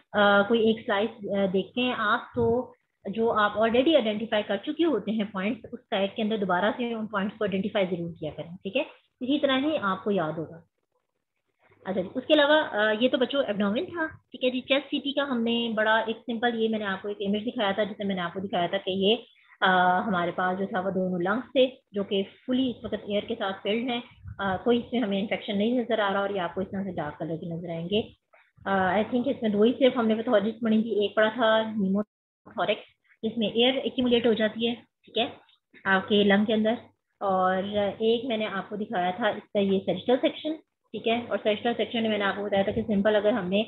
कोई एक स्लाइस देखते हैं आप, तो जो आप ऑलरेडी आइडेंटिफाई कर चुके होते हैं पॉइंट्स, उस साइड के अंदर दोबारा से उन पॉइंट्स को आइडेंटिफाई जरूर किया करें, ठीक है। इसी तरह ही आपको याद होगा। अच्छा जी, उसके अलावा ये तो बच्चों एब्डोमेन था, ठीक है जी। चेस्ट सीटी का हमने बड़ा एक सिंपल, ये मैंने आपको एक इमेज दिखाया था जिसमें मैंने आपको दिखाया था कि ये हमारे पास जो था वो दोनों लंग्स थे जो कि फुली इस वक्त एयर के साथ फिल्ड हैं, कोई इसमें हमें इन्फेक्शन नहीं नजर आ रहा, और ये आपको इस तरह से डार्क कलर के नजर आएंगे। आई थिंक इसमें दो ही सिर्फ हमने पैथोलॉजी पढ़ी थी, एक पढ़ा था न्यूमोथोरेक्स जिसमें एयर एक्यूमुलेट हो जाती है, ठीक है, आपके लंग के अंदर, और एक मैंने आपको दिखाया था इसका ये सेजिटल सेक्शन, ठीक है। और सेजिटल सेक्शन में मैंने आपको बताया था कि सिंपल अगर हमने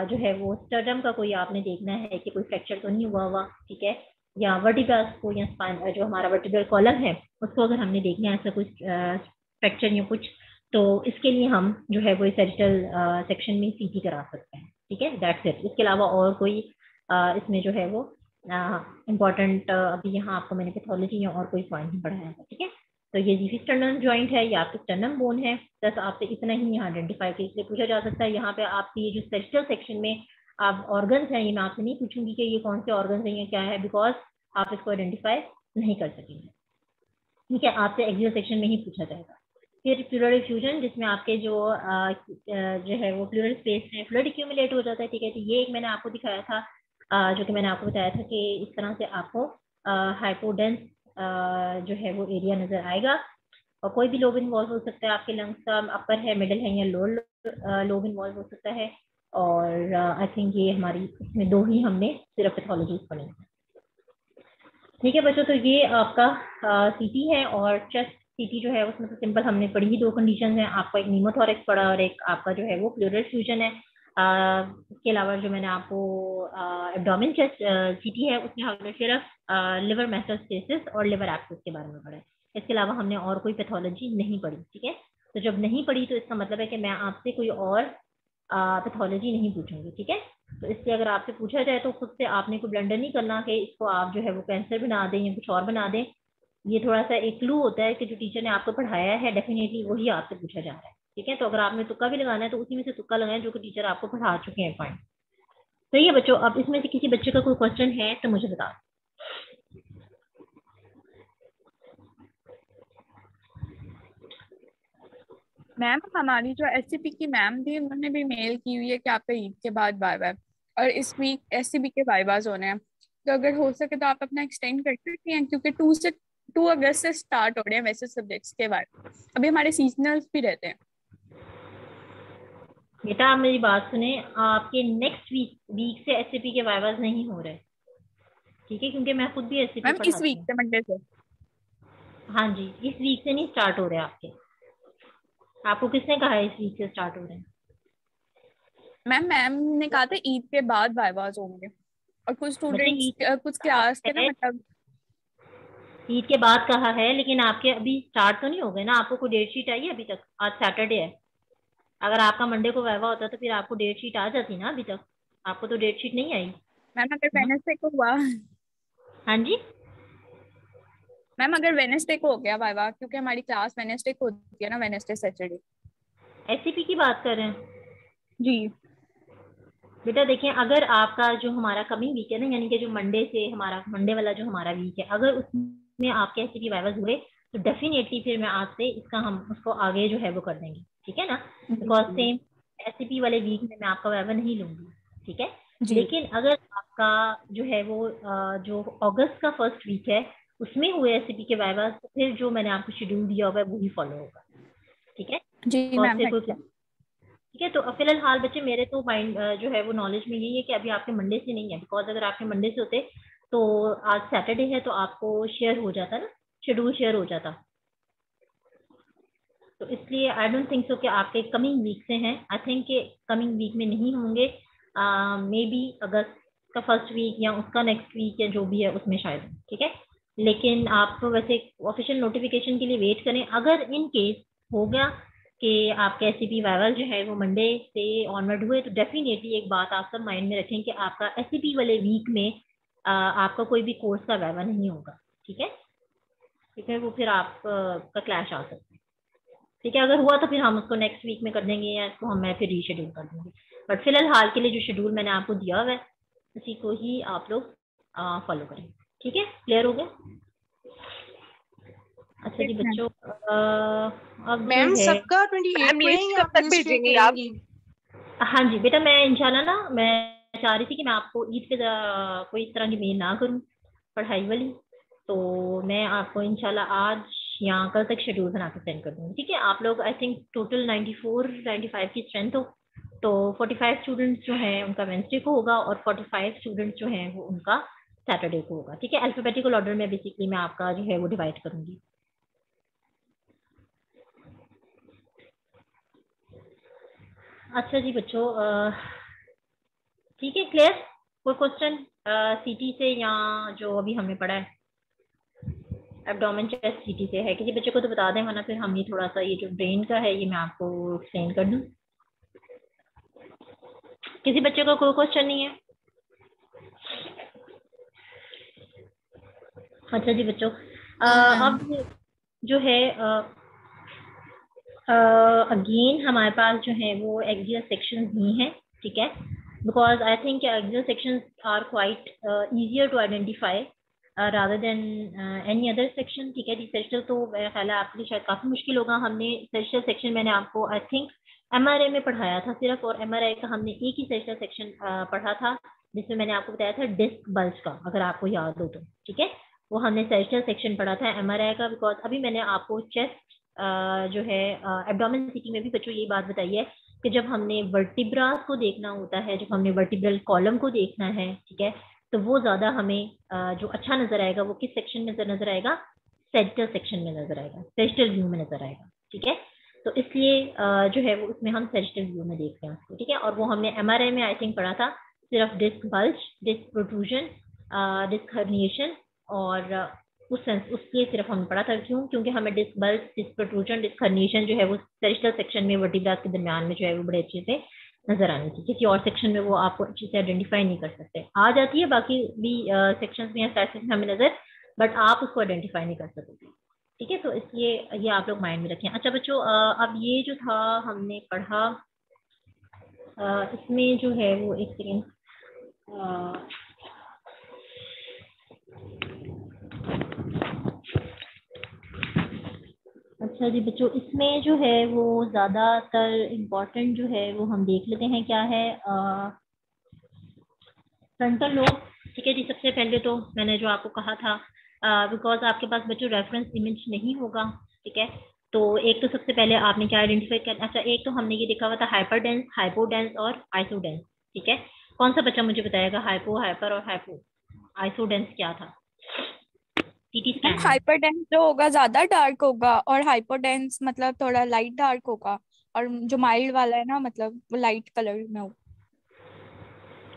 जो है वो स्टर्डम का कोई आपने देखना है कि कोई फ्रैक्चर तो नहीं हुआ हुआ, ठीक है, या वर्टिब्रस को या स्पाइन जो हमारा वर्टिब्रल कॉलम है उसको अगर हमने देखना है ऐसा कुछ फ्रैक्चर या कुछ, तो इसके लिए हम जो है वो सेजिटल सेक्शन में सीटी करा सकते हैं, ठीक है, दैट्स इट। इसके अलावा और कोई इसमें जो है वो इम्पॉर्टेंट अभी यहाँ आपको मैंने पैथोलॉजी या और कोई पॉइंट नहीं पढ़ाया है, ठीक है। तो ये जी स्टर्नम जॉइंट है, या आपके स्टर्नम बोन है, बस आपसे इतना ही यहाँ आइडेंटिफाई के इसलिए पूछा जा सकता है। यहाँ पे आपकी ये जो सेजिटल सेक्शन में आप ऑर्गन्स हैं, ये मैं आपसे नहीं पूछूंगी कि ये कौन से ऑर्गन्स हैं या क्या है, बिकॉज आप इसको आइडेंटिफाई नहीं कर सकेंगे, ठीक है। आपसे एक्सियल सेक्शन में ही पूछा जाएगा। फिर प्लूरल इफ्यूजन जिसमें आपके जो है वो प्लूरल स्पेस में फ्लूइड एक्यूमुलेट हो जाता है, ठीक है। तो ये एक मैंने आपको दिखाया था जो कि मैंने आपको बताया था कि इस तरह से आपको हाइपोडेंस जो है वो एरिया नजर आएगा, और कोई भी लोब इन्वॉल्व हो सकता है, आपके लंग्स का अपर है, मिडिल है या लोअर लोब इन्वॉल्व हो सकता है। और आई थिंक ये हमारी इसमें दो ही हमने सिर्फ पैथोलॉजीज पढ़ी है, ठीक है बच्चों। तो ये आपका सीटी है, और चेस्ट सीटी जो है उसमें तो सिंपल हमने पढ़ी ही दो कंडीशन है, आपका एक न्यूमोथोरेक्स पढ़ा और एक आपका जो है वो प्लूरल फ्यूजन है। इसके अलावा जो मैंने आपको एब्डोमेन चेस्ट सीटी है उसमें हमने सिर्फ लिवर मेटास्टेसिस और लिवर एब्सिस के बारे में पढ़ा है, इसके अलावा हमने और कोई पैथोलॉजी नहीं पढ़ी, ठीक है। तो जब नहीं पढ़ी तो इसका मतलब है कि मैं आपसे कोई और पैथोलॉजी नहीं पूछूंगी, ठीक है। तो इससे अगर आपसे पूछा जाए तो खुद से आपने कोई ब्लंडर नहीं करना कि इसको आप जो है वो कैंसर बना दें या कुछ और बना दें। ये थोड़ा सा एक क्लू होता है कि जो टीचर ने आपको पढ़ाया है डेफिनेटली वही आपसे पूछा जा रहा है, ठीक है। तो अगर आपने तुक्का भी लगाना है तो उसी में से तुक्का लगाएं जो कि टीचर आपको पढ़ा चुके हैं पॉइंट। तो ये बच्चों, अब इसमें से किसी बच्चे का कोई क्वेश्चन है तो मुझे बता।
मैम हमारी जो एससीपी की मैम थी उन्होंने भी मेल की हुई है कि आपका ईद के बाद वाइवा है, और इस वीक एससीबी के वाइवाज होने हैं, तो अगर हो सके तो आप अपना एक्सटेंड कर सकती हैं क्योंकि 2 अगस्त से स्टार्ट हो रहे हैं वैसे सब्जेक्ट्स के बाद, अभी हमारे सीजनल्स भी रहते हैं।
बेटा आप मेरी बात सुने, आपके नेक्स्ट वीक से एससीपी के वाइवाज नहीं हो रहे, ठीक है, क्योंकि मैं खुद भी एससीपी
मैम इस
पढ़ाती
वीक
हूँ।
से मंडे से।
हाँ जी, इस वीक से नहीं स्टार्ट हो रहे आपके। आपको किसने कहा है इस वीक से स्टार्ट हो रहे हैं?
मैम ने कहा था ईद के बाद वाइवाज होंगे, और कुछ
बच्चे
स्टूडेंट्स
ईद
कुछ क्लास के ना
है,
मतलब।
ईद के बाद कहा है, लेकिन आपके अभी स्टार्ट तो नहीं हो गए ना, आपको कोई डेट शीट आई है अभी तक? आज सैटरडे है, अगर आपका मंडे को वाइवा होता तो फिर आपको डेट शीट आ जाती ना, अभी तक आपको तो डेट शीट नहीं आई।
मैम अगर वेडनेसडे को हुआ,
हाँ जी,
मैम अगर वेडनेसडे को हो गया वाइवा, क्योंकि हमारी क्लास वेडनेसडे को होती है ना, वेडनेसडे सैटरडे।
एससीपी की बात कर रहे हैं
जी
बेटा। देखिए, अगर आपका जो हमारा कमिंग वीक है ना, यानी कि जो मंडे से हमारा मंडे वाला जो हमारा वीक है, अगर उसमें आपके एससीपी वाइवा हुए तो डेफिनेटली फिर मैं आपसे इसका हम उसको आगे जो है वो कर देंगे, ठीक है ना, बिकॉज
जी
सेम एससीपी वाले वीक में मैं आपका वाइवा नहीं लूंगी, ठीक है।
जी
लेकिन अगर आपका जो है वो जो अगस्त का फर्स्ट वीक है उसमें हुए एससीपी के वाइवा, तो फिर जो मैंने आपको शेड्यूल दिया हुआ है वही फॉलो होगा, ठीक है।
जी
और
मैम।
फिर कोई, ठीक है। तो फिलहाल बच्चे मेरे तो माइंड जो है वो नॉलेज में यही है कि अभी आपके मंडे से नहीं है, बिकॉज अगर आपके मंडे से होते तो आज सैटरडे है तो आपको शेयर हो जाता ना, शेड्यूल शेयर हो जाता। तो इसलिए आई डोंट थिंक सो कि आपके कमिंग वीक से हैं, आई थिंक कि कमिंग वीक में नहीं होंगे, मे बी अगस्त का फर्स्ट वीक या उसका नेक्स्ट वीक या जो भी है उसमें शायद, ठीक है। लेकिन आप तो वैसे ऑफिशियल नोटिफिकेशन के लिए वेट करें। अगर इन केस हो गया कि आपके एससीपी वाइवल जो है वो मंडे से ऑनवर्ड हुए, तो डेफिनेटली एक बात आप सब माइंड में रखें कि आपका एससीपी वाले वीक में आपका कोई भी कोर्स का वाइवा नहीं होगा, ठीक है। ठीक है, वो फिर आप का क्लैश आ सकता है, ठीक है। अगर हुआ तो फिर हम उसको नेक्स्ट वीक में कर देंगे या इसको मैं फिर रीशेड्यूल कर दूंगी। बट फिलहाल के लिए जो शेड्यूल मैंने आपको दिया हुआ है उसी को ही आप लोग फॉलो करें, ठीक है। क्लियर हो गया? अच्छा जी बच्चों, अब
मैम
जो है
सबका 28 को है या
कब तक भेजेंगी आप?
हाँ जी बेटा, मैं इंशाल्लाह ना, मैं चाह रही थी कि मैं आपको ईद पे कोई इस तरह की मेल ना करूँ पढ़ाई वाली, तो मैं आपको इंशाल्लाह आज या कल तक शेड्यूल बना के सेंड कर दूँगी, ठीक है। आप लोग आई थिंक टोटल 95 की स्ट्रेंथ हो, तो 45 स्टूडेंट्स जो हैं उनका वेंसडे को होगा और 45 स्टूडेंट्स जो हैं वो उनका सैटरडे को होगा, ठीक है। अल्फाबेटिकल ऑर्डर में बेसिकली मैं आपका जो है वो डिवाइड करूँगी। अच्छा जी बच्चों, ठीक है, क्लियर? कोई क्वेश्चन सीटी से या जो अभी हमने पढ़ा है एब्डोमेन चेस्ट सीटी से है? किसी बच्चे को तो बता दें, वरना फिर हम ये थोड़ा सा ये जो ब्रेन का है ये मैं आपको एक्सप्लेन कर दूं। किसी बच्चे को कोई क्वेश्चन नहीं है? अच्छा जी बच्चों, अब जो है अगेन हमारे पास जो है वो एक्सियल सेक्शंस नहीं है, ठीक है। Because I think axial sections are quite easier to identify rather than any other section, ठीक है। रिसर्चल तो मेरा ख्याल है आपके लिए शायद काफ़ी मुश्किल होगा। हमने रिसर्चल सेक्शन मैंने आपको आई थिंक एमआरआई में पढ़ाया था सिर्फ, और एमआरआई का हमने एक ही रिसर्चल सेक्शन पढ़ा था जिसमें मैंने आपको बताया था डिस्क बल्ज का, अगर आपको याद हो तो, ठीक है। वो हमने रिसर्चल सेक्शन पढ़ा था एमआरआई का। बिकॉज अभी मैंने आपको चेस्ट जो है एब्डोमेन सीटी में भी बच्चों यही बात बताई है कि जब हमने वर्टिब्रास को देखना होता है, जब हमने वर्टिब्रल कॉलम को देखना है, ठीक है, तो वो ज़्यादा हमें जो अच्छा नजर आएगा वो किस सेक्शन में नजर आएगा? सेजिटल सेक्शन में नजर आएगा, सेजिटल व्यू में नजर आएगा, ठीक है। तो इसलिए जो है वो उसमें हम सेजिटल व्यू में देखते हैं उसको, ठीक है। और वो हमने एमआरआई में आई थिंक पढ़ा था सिर्फ disc bulge, disc protrusion, disc herniation, और उसके सिर्फ हमने पढ़ा था। क्यों? क्योंकि हमें disc bulge, disc protrusion, disc herniation जो है वो सेजिटल सेक्शन में वर्टिब्रास के दरमियान में जो है वो बड़े अच्छे से नजर आनी चाहिए। किसी और सेक्शन में वो आपको अच्छे से आइडेंटिफाई नहीं कर सकते। आ जाती है बाकी भी सेक्शंस में या साइड में हमें नजर, बट आप उसको आइडेंटिफाई नहीं कर सकते, ठीक है। तो इसलिए ये आप लोग माइंड में रखें। अच्छा बच्चों, अब ये जो था हमने पढ़ा, इसमें जो है वो एक सेकेंड, अच्छा जी बच्चों, इसमें जो है वो ज़्यादातर इम्पोर्टेंट जो है वो हम देख लेते हैं क्या है। फ्रंटल लोब, ठीक है जी। सबसे पहले तो मैंने जो आपको कहा था, बिकॉज आपके पास बच्चों रेफरेंस इमेज नहीं होगा, ठीक है, तो एक तो सबसे पहले आपने क्या आइडेंटिफाई करना। अच्छा, एक तो हमने ये देखा हुआ था हाइपरडेंस, हाइपोडेंस और आइसोडेंस, ठीक है। कौन सा बच्चा मुझे बताएगा हाइपो, हाइपर और हाइपो आइसोडेंस क्या था? सीटी स्कैन
हाइपरडेंस जो होगा ज्यादा डार्क होगा, और हाइपोडेंस मतलब थोड़ा लाइट डार्क होगा, और जो माइल्ड वाला है ना मतलब वो लाइट कलर में होगा।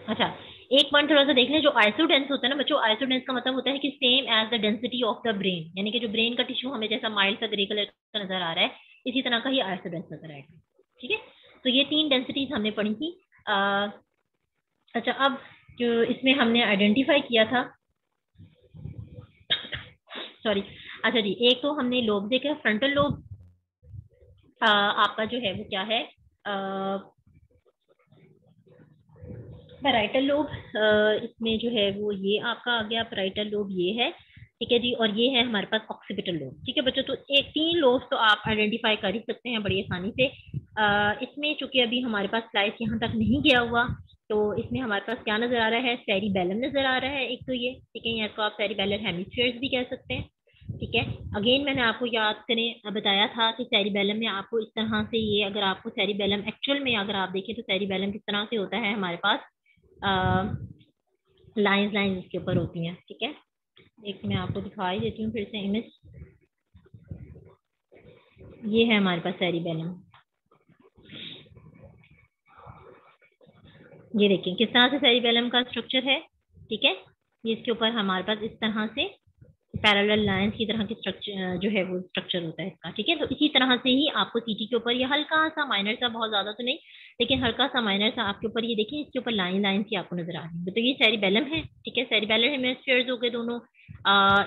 अच्छा, एक पॉइंट थोड़ा सा देख लें। जो आइसोडेंस होता है ना बच्चों, आइसोडेंस का मतलब होता है कि same as the density of the brain, यानी कि जो ब्रेन का टिश्यू हमें जैसा माइल्ड सा ग्रे कलर का नजर आ रहा है, इसी तरह का ही आइसोडेंस नजर आएगा, ठीक है। तो ये 3 डेंसिटीज हमने पढ़ी थी। अच्छा, अब जो इसमें हमने आइडेंटिफाई किया था, सॉरी, अच्छा जी, एक तो हमने लोब देखा, फ्रंटल लोब आपका जो है वो क्या है, पैराइटल लोब, इसमें जो है वो ये आपका आ गया, पैराइटल लोब ये है, ठीक है जी। और ये है हमारे पास ऑक्सीपिटल लोब, ठीक है बच्चों। तो एक 3 लोब तो आप आइडेंटिफाई कर ही सकते हैं बड़ी आसानी से। इसमें चूंकि अभी हमारे पास स्लाइड यहाँ तक नहीं गया हुआ, तो इसमें हमारे पास क्या नजर आ रहा है, सेरिबेलम नजर आ रहा है एक तो ये, ठीक है, या तो आप सेरिबेलर हेमिस्फीयर्स भी कह सकते हैं, ठीक है। अगेन मैंने आपको याद करें बताया था कि सेरिबेलम में आपको इस तरह से, ये अगर आपको सेरिबेलम एक्चुअल में अगर आप देखें तो सेरिबेलम किस तरह से होता है हमारे पास, लाइंस लाइंस इसके ऊपर होती हैं, ठीक है। एक मैं आपको दिखाई देती हूँ फिर से इमेज, ये है हमारे पास सेरिबेलम, ये देखिए किस तरह से सेरिबेलम का स्ट्रक्चर है, ठीक है। ये इसके ऊपर हमारे पास इस तरह से पैरेलल लाइंस की तरह की स्ट्रक्चर जो है वो स्ट्रक्चर होता है इसका, ठीक है। तो इसी तरह से ही आपको सीटी के ऊपर ये हल्का सा माइनर सा, बहुत ज्यादा तो नहीं लेकिन हल्का सा माइनर सा आपके ऊपर ये देखिए इसके ऊपर लाइन लाइन की आपको नजर आ रही है, तो ये सेरिबेलम है, ठीक है। सेरिबेलर हेमिस्फीयर्स हो गए दोनों।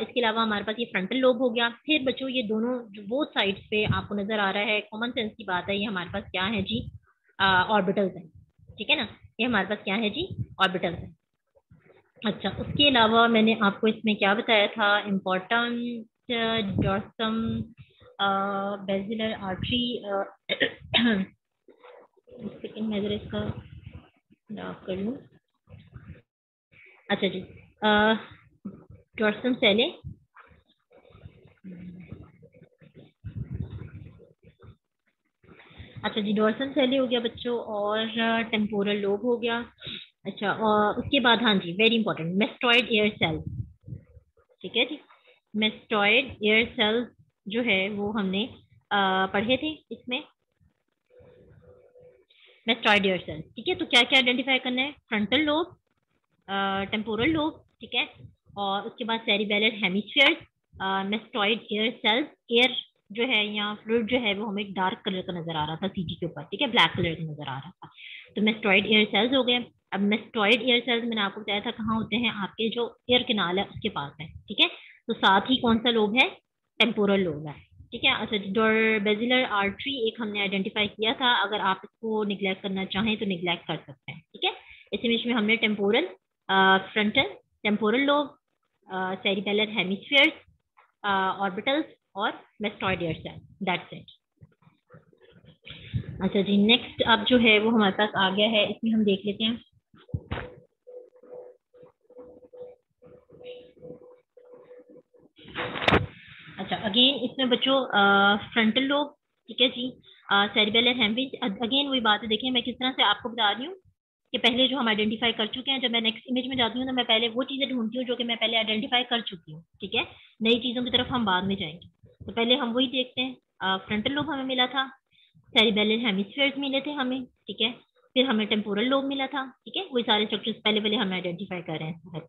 इसके अलावा हमारे पास ये फ्रंटल लोब हो गया। फिर बच्चों ये दोनों जो बोथ साइड्स पे आपको नजर आ रहा है, कॉमन सेंस की बात है, ये हमारे पास क्या है जी, ऑर्बिटल्स है, ठीक है ना। ये हमारे पास क्या है जी, ऑर्बिटल्स है। अच्छा, उसके अलावा मैंने आपको इसमें क्या बताया था, important dorsum basilar artery, second मैं जरा इसका ड्राफ्ट कर लूँ। अच्छा जी, डॉर्सम सेले, अच्छा जी, डॉर्सम सेले हो गया बच्चों, और टेम्पोरल लोब हो गया। अच्छा, और उसके बाद हाँ जी, very important, mastoid air cell, ठीक है जी। मेस्टॉइड एयर सेल जो है वो हमने पढ़े थे इसमें, मेस्टॉइड एयर सेल, ठीक है। तो क्या क्या आइडेंटिफाई करना है, फ्रंटल लोब, टेम्पोरल लोब, ठीक है, और उसके बाद cerebellar hemispheres, mastoid air cells, air जो है या फ्लूइड जो है वो हमें डार्क कलर का नजर आ रहा था सीटी के ऊपर, ठीक है, ब्लैक कलर का नजर आ रहा था। तो मेस्टॉइड एयर सेल्स हो गए। अब मेस्टॉइड एयर सेल्स मैंने आपको बताया था कहाँ होते हैं, आपके जो एयर कैनाल है उसके पास है, ठीक है। तो साथ ही कौन सा लोब है, टेम्पोरल लोब है, ठीक है। अच्छा, बेसिलर आर्टरी एक हमने आइडेंटिफाई किया था, अगर आप इसको निग्लेक्ट करना चाहें तो निग्लेक्ट कर सकते हैं, ठीक है। इस इमेज में हमने temporal, frontal, temporal lobe, cerebellar hemispheres, orbitals और mastoid air cell, that's it. अच्छा जी, नेक्स्ट अब जो है वो हमारे पास आ गया है, इसमें हम देख लेते हैं। अच्छा, अगेन इसमें बच्चों फ्रंटल लोब, ठीक है जी, सेरिबेलर हेमिस्फीयर, अगेन वही बात है, देखिए मैं किस तरह से आपको बता रही हूँ कि पहले जो हम आइडेंटिफाई कर चुके हैं, जब मैं नेक्स्ट इमेज में जाती हूँ तो मैं पहले वो चीजें ढूंढती हूँ जो कि मैं पहले आइडेंटिफाई कर चुकी हूँ, ठीक है। नई चीजों की तरफ हम बाद में जाएंगे, तो पहले हम वही देखते हैं। फ्रंटल लोब हमें मिला था, सेरिबेलर हेमिस्फीयर्स मिले थे हमें, ठीक है, फिर हमें टेम्पोरल लोब मिला था, ठीक है। वही सारे स्ट्रक्चर्स पहले पहले हम आइडेंटिफाई कर रहे हैं।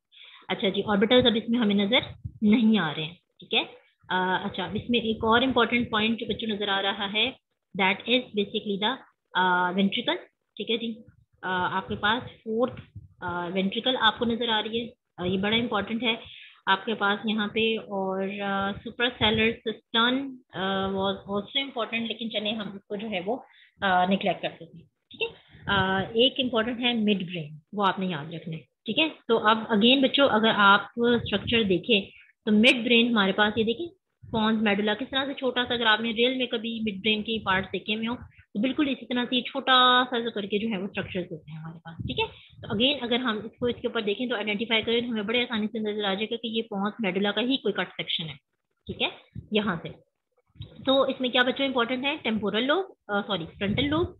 अच्छा जी, ऑर्बिटल्स अब इसमें हमें नजर नहीं आ रहे हैं, ठीक है। अच्छा, इसमें एक और इम्पोर्टेंट पॉइंट जो बच्चों नजर आ रहा है, that is basically the ventricle, ठीक है जी। आपके पास फोर्थ वेंट्रिकल आपको नजर आ रही है, ये बड़ा इंपॉर्टेंट है आपके पास यहाँ पे। और सुपरसेलर सिस्टम वाज आल्सो इम्पोर्टेंट, लेकिन चले हम इसको जो है वो निग्लेक्ट कर सकते हैं, ठीक है। एक इम्पॉर्टेंट है मिड ब्रेन, वो आपने याद रखना है, ठीक है। तो अब अगेन बच्चों अगर आप स्ट्रक्चर देखें तो मिड ब्रेन हमारे पास, ये देखिए पॉन्स मेडुला किस तरह से छोटा सा, अगर आपने रियल में कभी मिड ब्रेन के पार्ट देखे हुए हो तो बिल्कुल इसी तरह से छोटा सा जो करके जो है वो स्ट्रक्चर्स होते हैं हमारे पास, ठीक है। तो अगेन अगर हम इसको इसके ऊपर देखें तो आइडेंटिफाई करें तो हमें बड़े आसानी से नजर आ जाएगा कि ये पॉन्स मेडुला का ही कोई कट सेक्शन है, ठीक है, यहाँ से। तो इसमें क्या बच्चों इंपॉर्टेंट है, temporal lobe, sorry frontal lobe,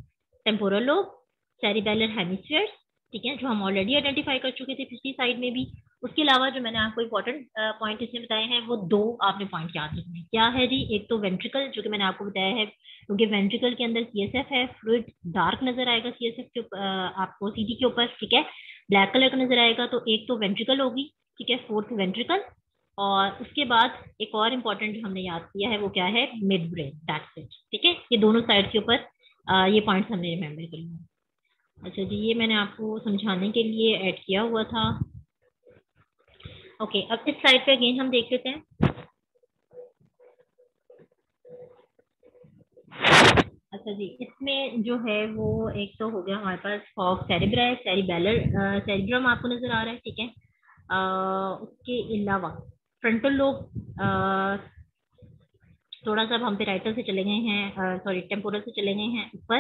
temporal lobe, cerebellar hemispheres, ठीक है, जो हम ऑलरेडी आइडेंटिफाई कर चुके थे पिछली साइड में भी। उसके अलावा जो मैंने आपको इंपॉर्टेंट पॉइंट इसमें बताए हैं वो दो आपने पॉइंट याद रखने हैं। क्या है जी, एक तो वेंट्रिकल जो कि मैंने आपको बताया है, क्योंकि वेंट्रिकल के अंदर सीएसएफ है, फ्लूइड डार्क नजर आएगा सीएसएफ के आपको सीटी के ऊपर, ठीक है, ब्लैक कलर का नजर आएगा। तो एक तो वेंट्रिकल होगी, ठीक है, फोर्थ वेंट्रिकल। और उसके बाद एक और इम्पोर्टेंट जो हमने याद किया है वो क्या है, मिड ब्रेन, दैट्स इट, ठीक है। ये दोनों साइड के ऊपर ये पॉइंट्स हमने रिमेम्बर कर लिया। अच्छा जी, ये मैंने आपको समझाने के लिए ऐड किया हुआ था। ओके, अब इस साइड पे अगेन हम देख लेते हैं। अच्छा जी, इसमें जो है वो एक तो हो गया हमारे पास फॉग सेरिब्रा, सेरिबेलर सेरिब्रम आपको नजर आ रहा है, ठीक है। उसके अलावा फ्रंटल लोब, थोड़ा सा हम पेराइटल से चले गए हैं, सॉरी टेम्पोरल से चले गए हैं ऊपर,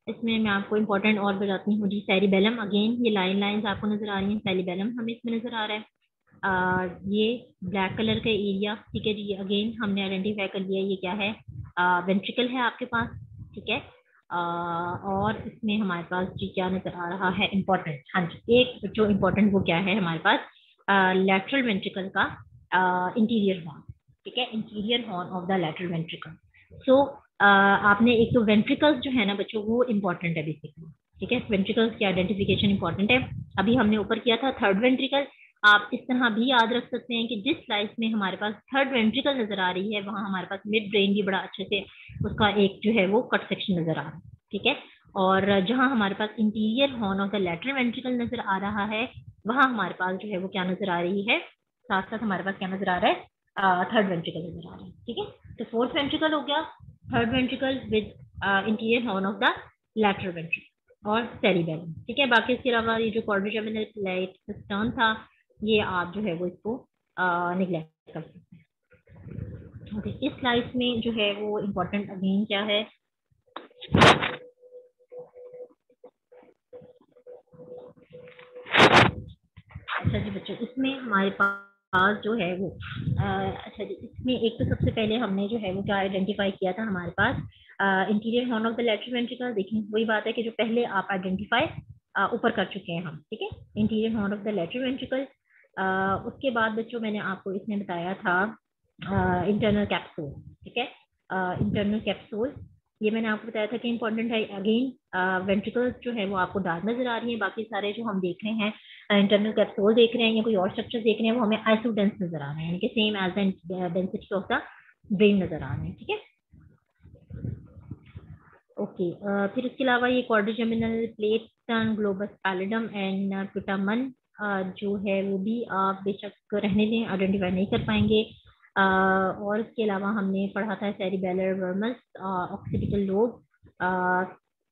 इसमें मैं आपको इम्पोर्टेंट और बताती हूँ जी। सेरिबेलम, अगेन ये लाइंस आपको नजर आ रही हैं, सेरिबेलम हमें इसमें नजर आ रहा है। ये ब्लैक कलर का एरिया, ठीक है जी, अगेन हमने आइडेंटिफाई कर लिया ये क्या है, वेंट्रिकल है आपके पास, ठीक है। और इसमें हमारे पास जी क्या नजर आ रहा है इम्पोर्टेंट, हाँ जी, एक जो इम्पोर्टेंट वो क्या है हमारे पास, लैटरल वेंट्रिकल का इंटीरियर हॉर्न, ठीक है, interior horn of the lateral ventricle. So आपने एक तो वेंट्रिकल्स जो है ना बच्चों वो इम्पोर्टेंट है बेसिकली, ठीक है, वेंट्रिकल्स की आइडेंटिफिकेशन इंपॉर्टेंट है। अभी हमने ऊपर किया था थर्ड वेंट्रिकल, आप इस तरह भी याद रख सकते हैं कि जिस स्लाइस में हमारे पास थर्ड वेंट्रिकल नजर आ रही है वहां हमारे पास मिड ब्रेन भी बड़ा अच्छे से उसका एक जो है वो कट सेक्शन नजर आ रहा है, ठीक है। और जहां हमारे पास interior horn of the lateral ventricle नजर आ रहा है वहां हमारे पास जो है वो क्या नजर आ रही है, साथ साथ हमारे पास क्या नजर आ रहा है, थर्ड वेंट्रिकल नजर आ रहा है, ठीक है। तो फोर्थ वेंट्रिकल हो गया, third ventricle with interior horn of the lateral ventricle और सेरिबेलम, ठीक है। बाकी इसके अलावा ये जो क्वाड्रिजेमिनल प्लेट सिस्टम था ये आप जो है वो इसको निगलेक्ट कर सकते हैं। ओके, इस स्लाइड में जो है वो इम्पोर्टेंट अगेन क्या है, अच्छा जी बच्चों, इसमें हमारे पास जो है वो अच्छा जी, इसमें एक तो सबसे पहले हमने जो है वो क्या आइडेंटिफाई किया था हमारे पास interior horn of the lateral ventricle. देखिए वही बात है कि जो पहले आप आइडेंटिफाई ऊपर कर चुके हैं हम, ठीक है, interior horn of the lateral ventricle. उसके बाद बच्चों मैंने आपको इसमें बताया था इंटरनल कैप्सूल, ठीक है, इंटरनल कैप्सूल ये मैंने आपको बताया था कि इंपॉर्टेंट है। अगेन वेंट्रिकल्स जो है वो आपको डार्क नजर आ रही है, बाकी सारे जो हम देख रहे हैं इंटरनल कैप्सूल देख रहे हैं या कोई और स्ट्रक्चर देख रहे हैं वो हमें आइसोडेंस नजर आ रहे हैं, यानी कि same as the density of the brain नजर आ रहे हैं, ठीक है। ओके, फिर इसके अलावा ये क्वाड्रिजेमिनल प्लेट, ग्लोबस पैलिडम एंड पिटामन जो है वो भी आप बेशक रहने दें, आइडेंटिफाई नहीं कर पाएंगे। और इसके अलावा हमने पढ़ा था cerebellar vermis, occipital lobe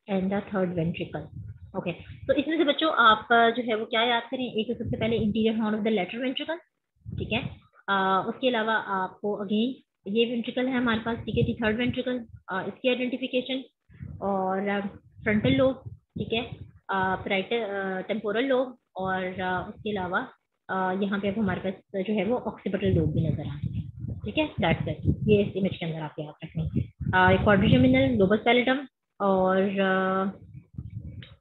and the third ventricle. Okay, तो इसमें से बच्चों आप जो है वो क्या याद करें, एक तो सबसे पहले interior horn of the lateral ventricle, ठीक है। उसके अलावा आपको अगेन ये वेंट्रिकल है हमारे पास, ठीक है जी, थर्ड वेंट्रिकल, इसकी आइडेंटिफिकेशन, और फ्रंटल लोब, ठीक है, टेम्पोरल लोब, और उसके अलावा यहाँ पे अब हमारे पास जो है वो ऑक्सीपिटल लोब भी नजर आ रहे हैं, ठीक है। दैट्स इट, ये इस इमेज के अंदर आप याद रखें, क्वाड्रिजेमिनल, लोबस पैलिडम और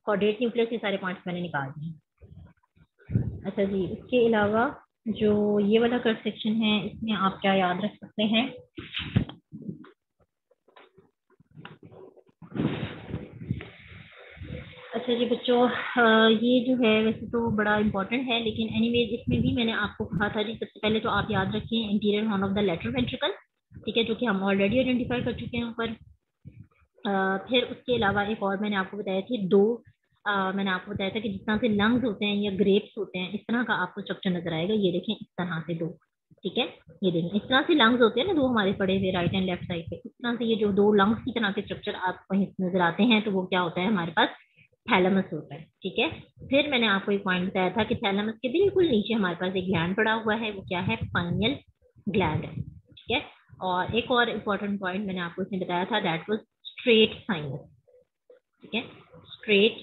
कॉर्डेट न्यूक्लियस, ये सारे पॉइंट्स मैंने निकाल दिए। अच्छा जी, इसके अलावा जो ये वाला कट सेक्शन है इसमें आप क्या याद रख सकते हैं, अच्छा जी बच्चों, ये जो है वैसे तो बड़ा इंपॉर्टेंट है लेकिन एनीवेज इसमें भी मैंने आपको कहा था जी, सबसे पहले तो आप याद रखिए interior horn of the lateral ventricle, ठीक है, जो कि हम ऑलरेडी आइडेंटिफाई कर चुके हैं ऊपर। फिर उसके अलावा एक और मैंने आपको बताया थी दो, मैंने आपको बताया था कि जिस तरह से लंग्स होते हैं या ग्रेप्स होते हैं इस तरह का आपको स्ट्रक्चर नजर आएगा, ये देखें इस तरह से दो, ठीक है, ये देखें इस तरह से लंग्स होते हैं ना दो हमारे पड़े हुए राइट एंड लेफ्ट साइड पे, इस तरह से ये जो दो लंग्स की तरह के स्ट्रक्चर आपको नजर आते हैं तो वो क्या होता है हमारे पास थैलेमस होता है, ठीक है। फिर मैंने आपको एक पॉइंट बताया था कि थैलेमस के बिल्कुल नीचे हमारे पास एक ग्लैंड पड़ा हुआ है, वो क्या है, पाइनियल ग्लैंड है, ठीक है। और एक और इम्पोर्टेंट पॉइंट मैंने आपको इसमें बताया था, दैट वाज स्ट्रेट साइनस, ठीक है, straight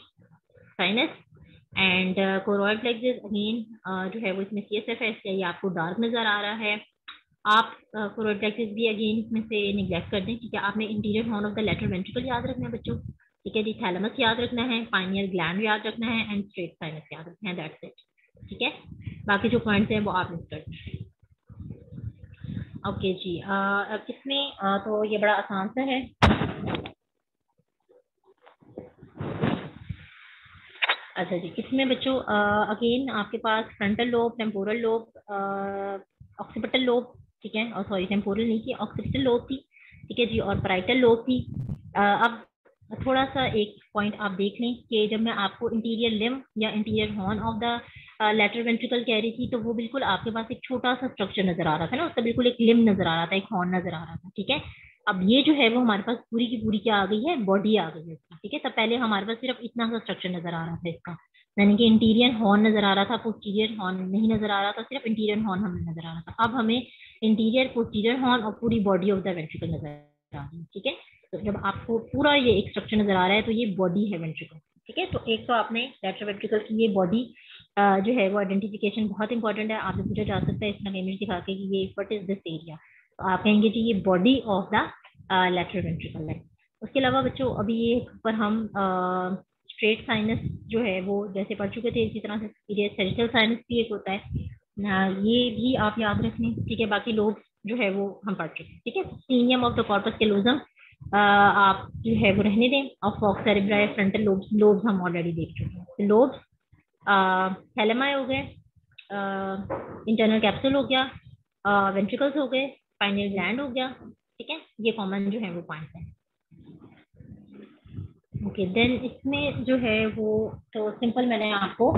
sinus and choroid plexus again जो है वो इसमें CSF है, इसलिए आपको डार्क नजर आ रहा है। आप कोरोइड प्लेक्सस भी अगेन इसमें से निगलेक्ट कर दें, ठीक है। आपने interior horn of the lateral ventricle याद रखना है बच्चों, ठीक है जी, थैलेमस याद रखना है, पाइनियल ग्लैंड याद रखना है एंड स्ट्रेट साइनस याद रखना है, दैट्स इट, ठीक है। बाकी जो पॉइंट्स हैं वो आप मिस कर दें। ओके जी, अब इसमें तो ये बड़ा आसान सा है। अच्छा जी, इसमें बच्चों अगेन आपके पास frontal lobe, temporal lobe, occipital lobe, ठीक है, और सॉरी टेम्पोरल नहीं थी, ऑक्सीपिटल लोब थी, ठीक है जी, और पैराइटल लोब थी। अब थोड़ा सा एक पॉइंट आप देख लें कि जब मैं आपको इंटीरियर लिम्ब या interior horn of the lateral ventricle कह रही थी तो वो बिल्कुल आपके पास एक छोटा सा स्ट्रक्चर नजर आ रहा था ना, उसका बिल्कुल एक लिम्ब नजर आ रहा था, एक हॉर्न नजर आ रहा था, ठीक है। अब ये जो है वो हमारे पास पूरी की पूरी क्या आ गई है, बॉडी आ गई है इसकी, ठीक है। तब पहले हमारे पास सिर्फ इतना सा स्ट्रक्चर नजर आ रहा था इसका, यानी कि इंटीरियर हॉर्न नजर आ रहा था, पोस्टीरियर हॉर्न नहीं नजर आ रहा था, सिर्फ इंटीरियर हॉर्न हमें नजर आ रहा था। अब हमें इंटीरियर, पोस्टीरियर हॉर्न और पूरी बॉडी ऑफ द वेंट्रिकल नजर आ रही है, ठीक है। तो जब आपको पूरा ये एक स्ट्रक्चर नजर आ रहा है तो ये बॉडी है वेंट्रिकल, ठीक है। तो एक तो आपने लेटरल वेंट्रिकल की ये बॉडी जो है वो आइडेंटिफिकेशन बहुत इंपॉर्टेंट है। आपसे पूछा जा सकता है इसमें इमेज दिखा के कि ये व्हाट इज दिस एरिया, तो आप कहेंगे जी ये body of the lateral ventricle है। उसके अलावा बच्चों अभी ये पर हम स्ट्रेट साइनस जो है वो जैसे पढ़ चुके थे, इसी तरह से सेरिटल साइनस भी एक होता है, ये भी आप याद रख लें, ठीक है। बाकी लोग जो है वो हम पढ़ चुके हैं, ठीक है। Splenium of the corpus callosum आप जो है वो रहने दें, और falx cerebri frontal lobes, lobes हम ऑलरेडी देख चुके हैं। तो लोब्स थैलेमाई हो गए, इंटरनल कैप्सूल हो गया, वेंट्रिकल्स हो गए, पाइनियल ग्लैंड हो गया, ठीक है। ये कॉमन जो है वो पॉइंट्स हैं। ओके देन इसमें जो है वो तो सिंपल मैंने आपको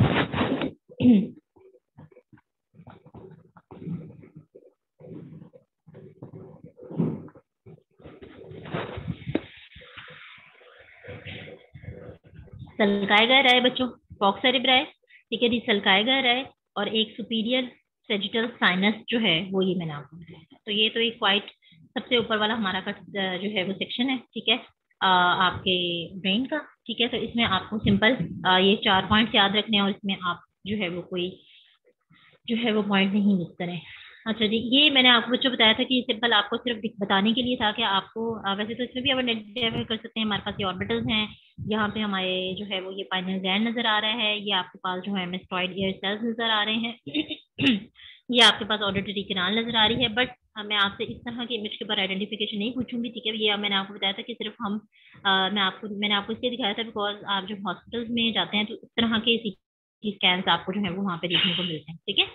सल्काया गया रहा है बच्चों, फॉक्स सेरेब्राई, ठीक है जी, सल्काया गया रहा है, और एक सुपीरियर सेजिटल साइनस जो है वो ये मैंने आपको बताया। तो ये तो एक क्वाइट सबसे ऊपर वाला हमारा का जो है वो सेक्शन है, ठीक है, आपके ब्रेन का, ठीक है। तो इसमें आपको सिंपल ये 4 पॉइंट्स याद रखने हैं, और इसमें आप जो है वो कोई जो है वो पॉइंट नहीं मिस करें। अच्छा जी, ये मैंने आपको बच्चों बताया था कि ये सिंपल आपको सिर्फ बताने के लिए था कि आपको वैसे तो इसमें भी आप नेट कर सकते हैं। हमारे पास ये ऑर्बिटल्स हैं, यहाँ पे हमारे जो है वो ये पाइनियल ग्लैंड नजर आ रहा है, ये आपके पास जो है मेस्टॉइड एयर सेल्स नजर आ रहे हैं ये आपके पास ऑडिटरी कैनाल नजर आ रही है। बट मैं आपसे इस तरह की इमेज के ऊपर आइडेंटिफिकेशन नहीं पूछूंगी, ठीक है। ये मैंने आपको बताया था कि सिर्फ हम मैंने आपको इसलिए दिखाया था बिकॉज आप जब हॉस्पिटल्स में जाते हैं तो इस तरह के सीटी स्कैन्स आपको जो है वो वहाँ पे देखने को मिलते हैं, ठीक है।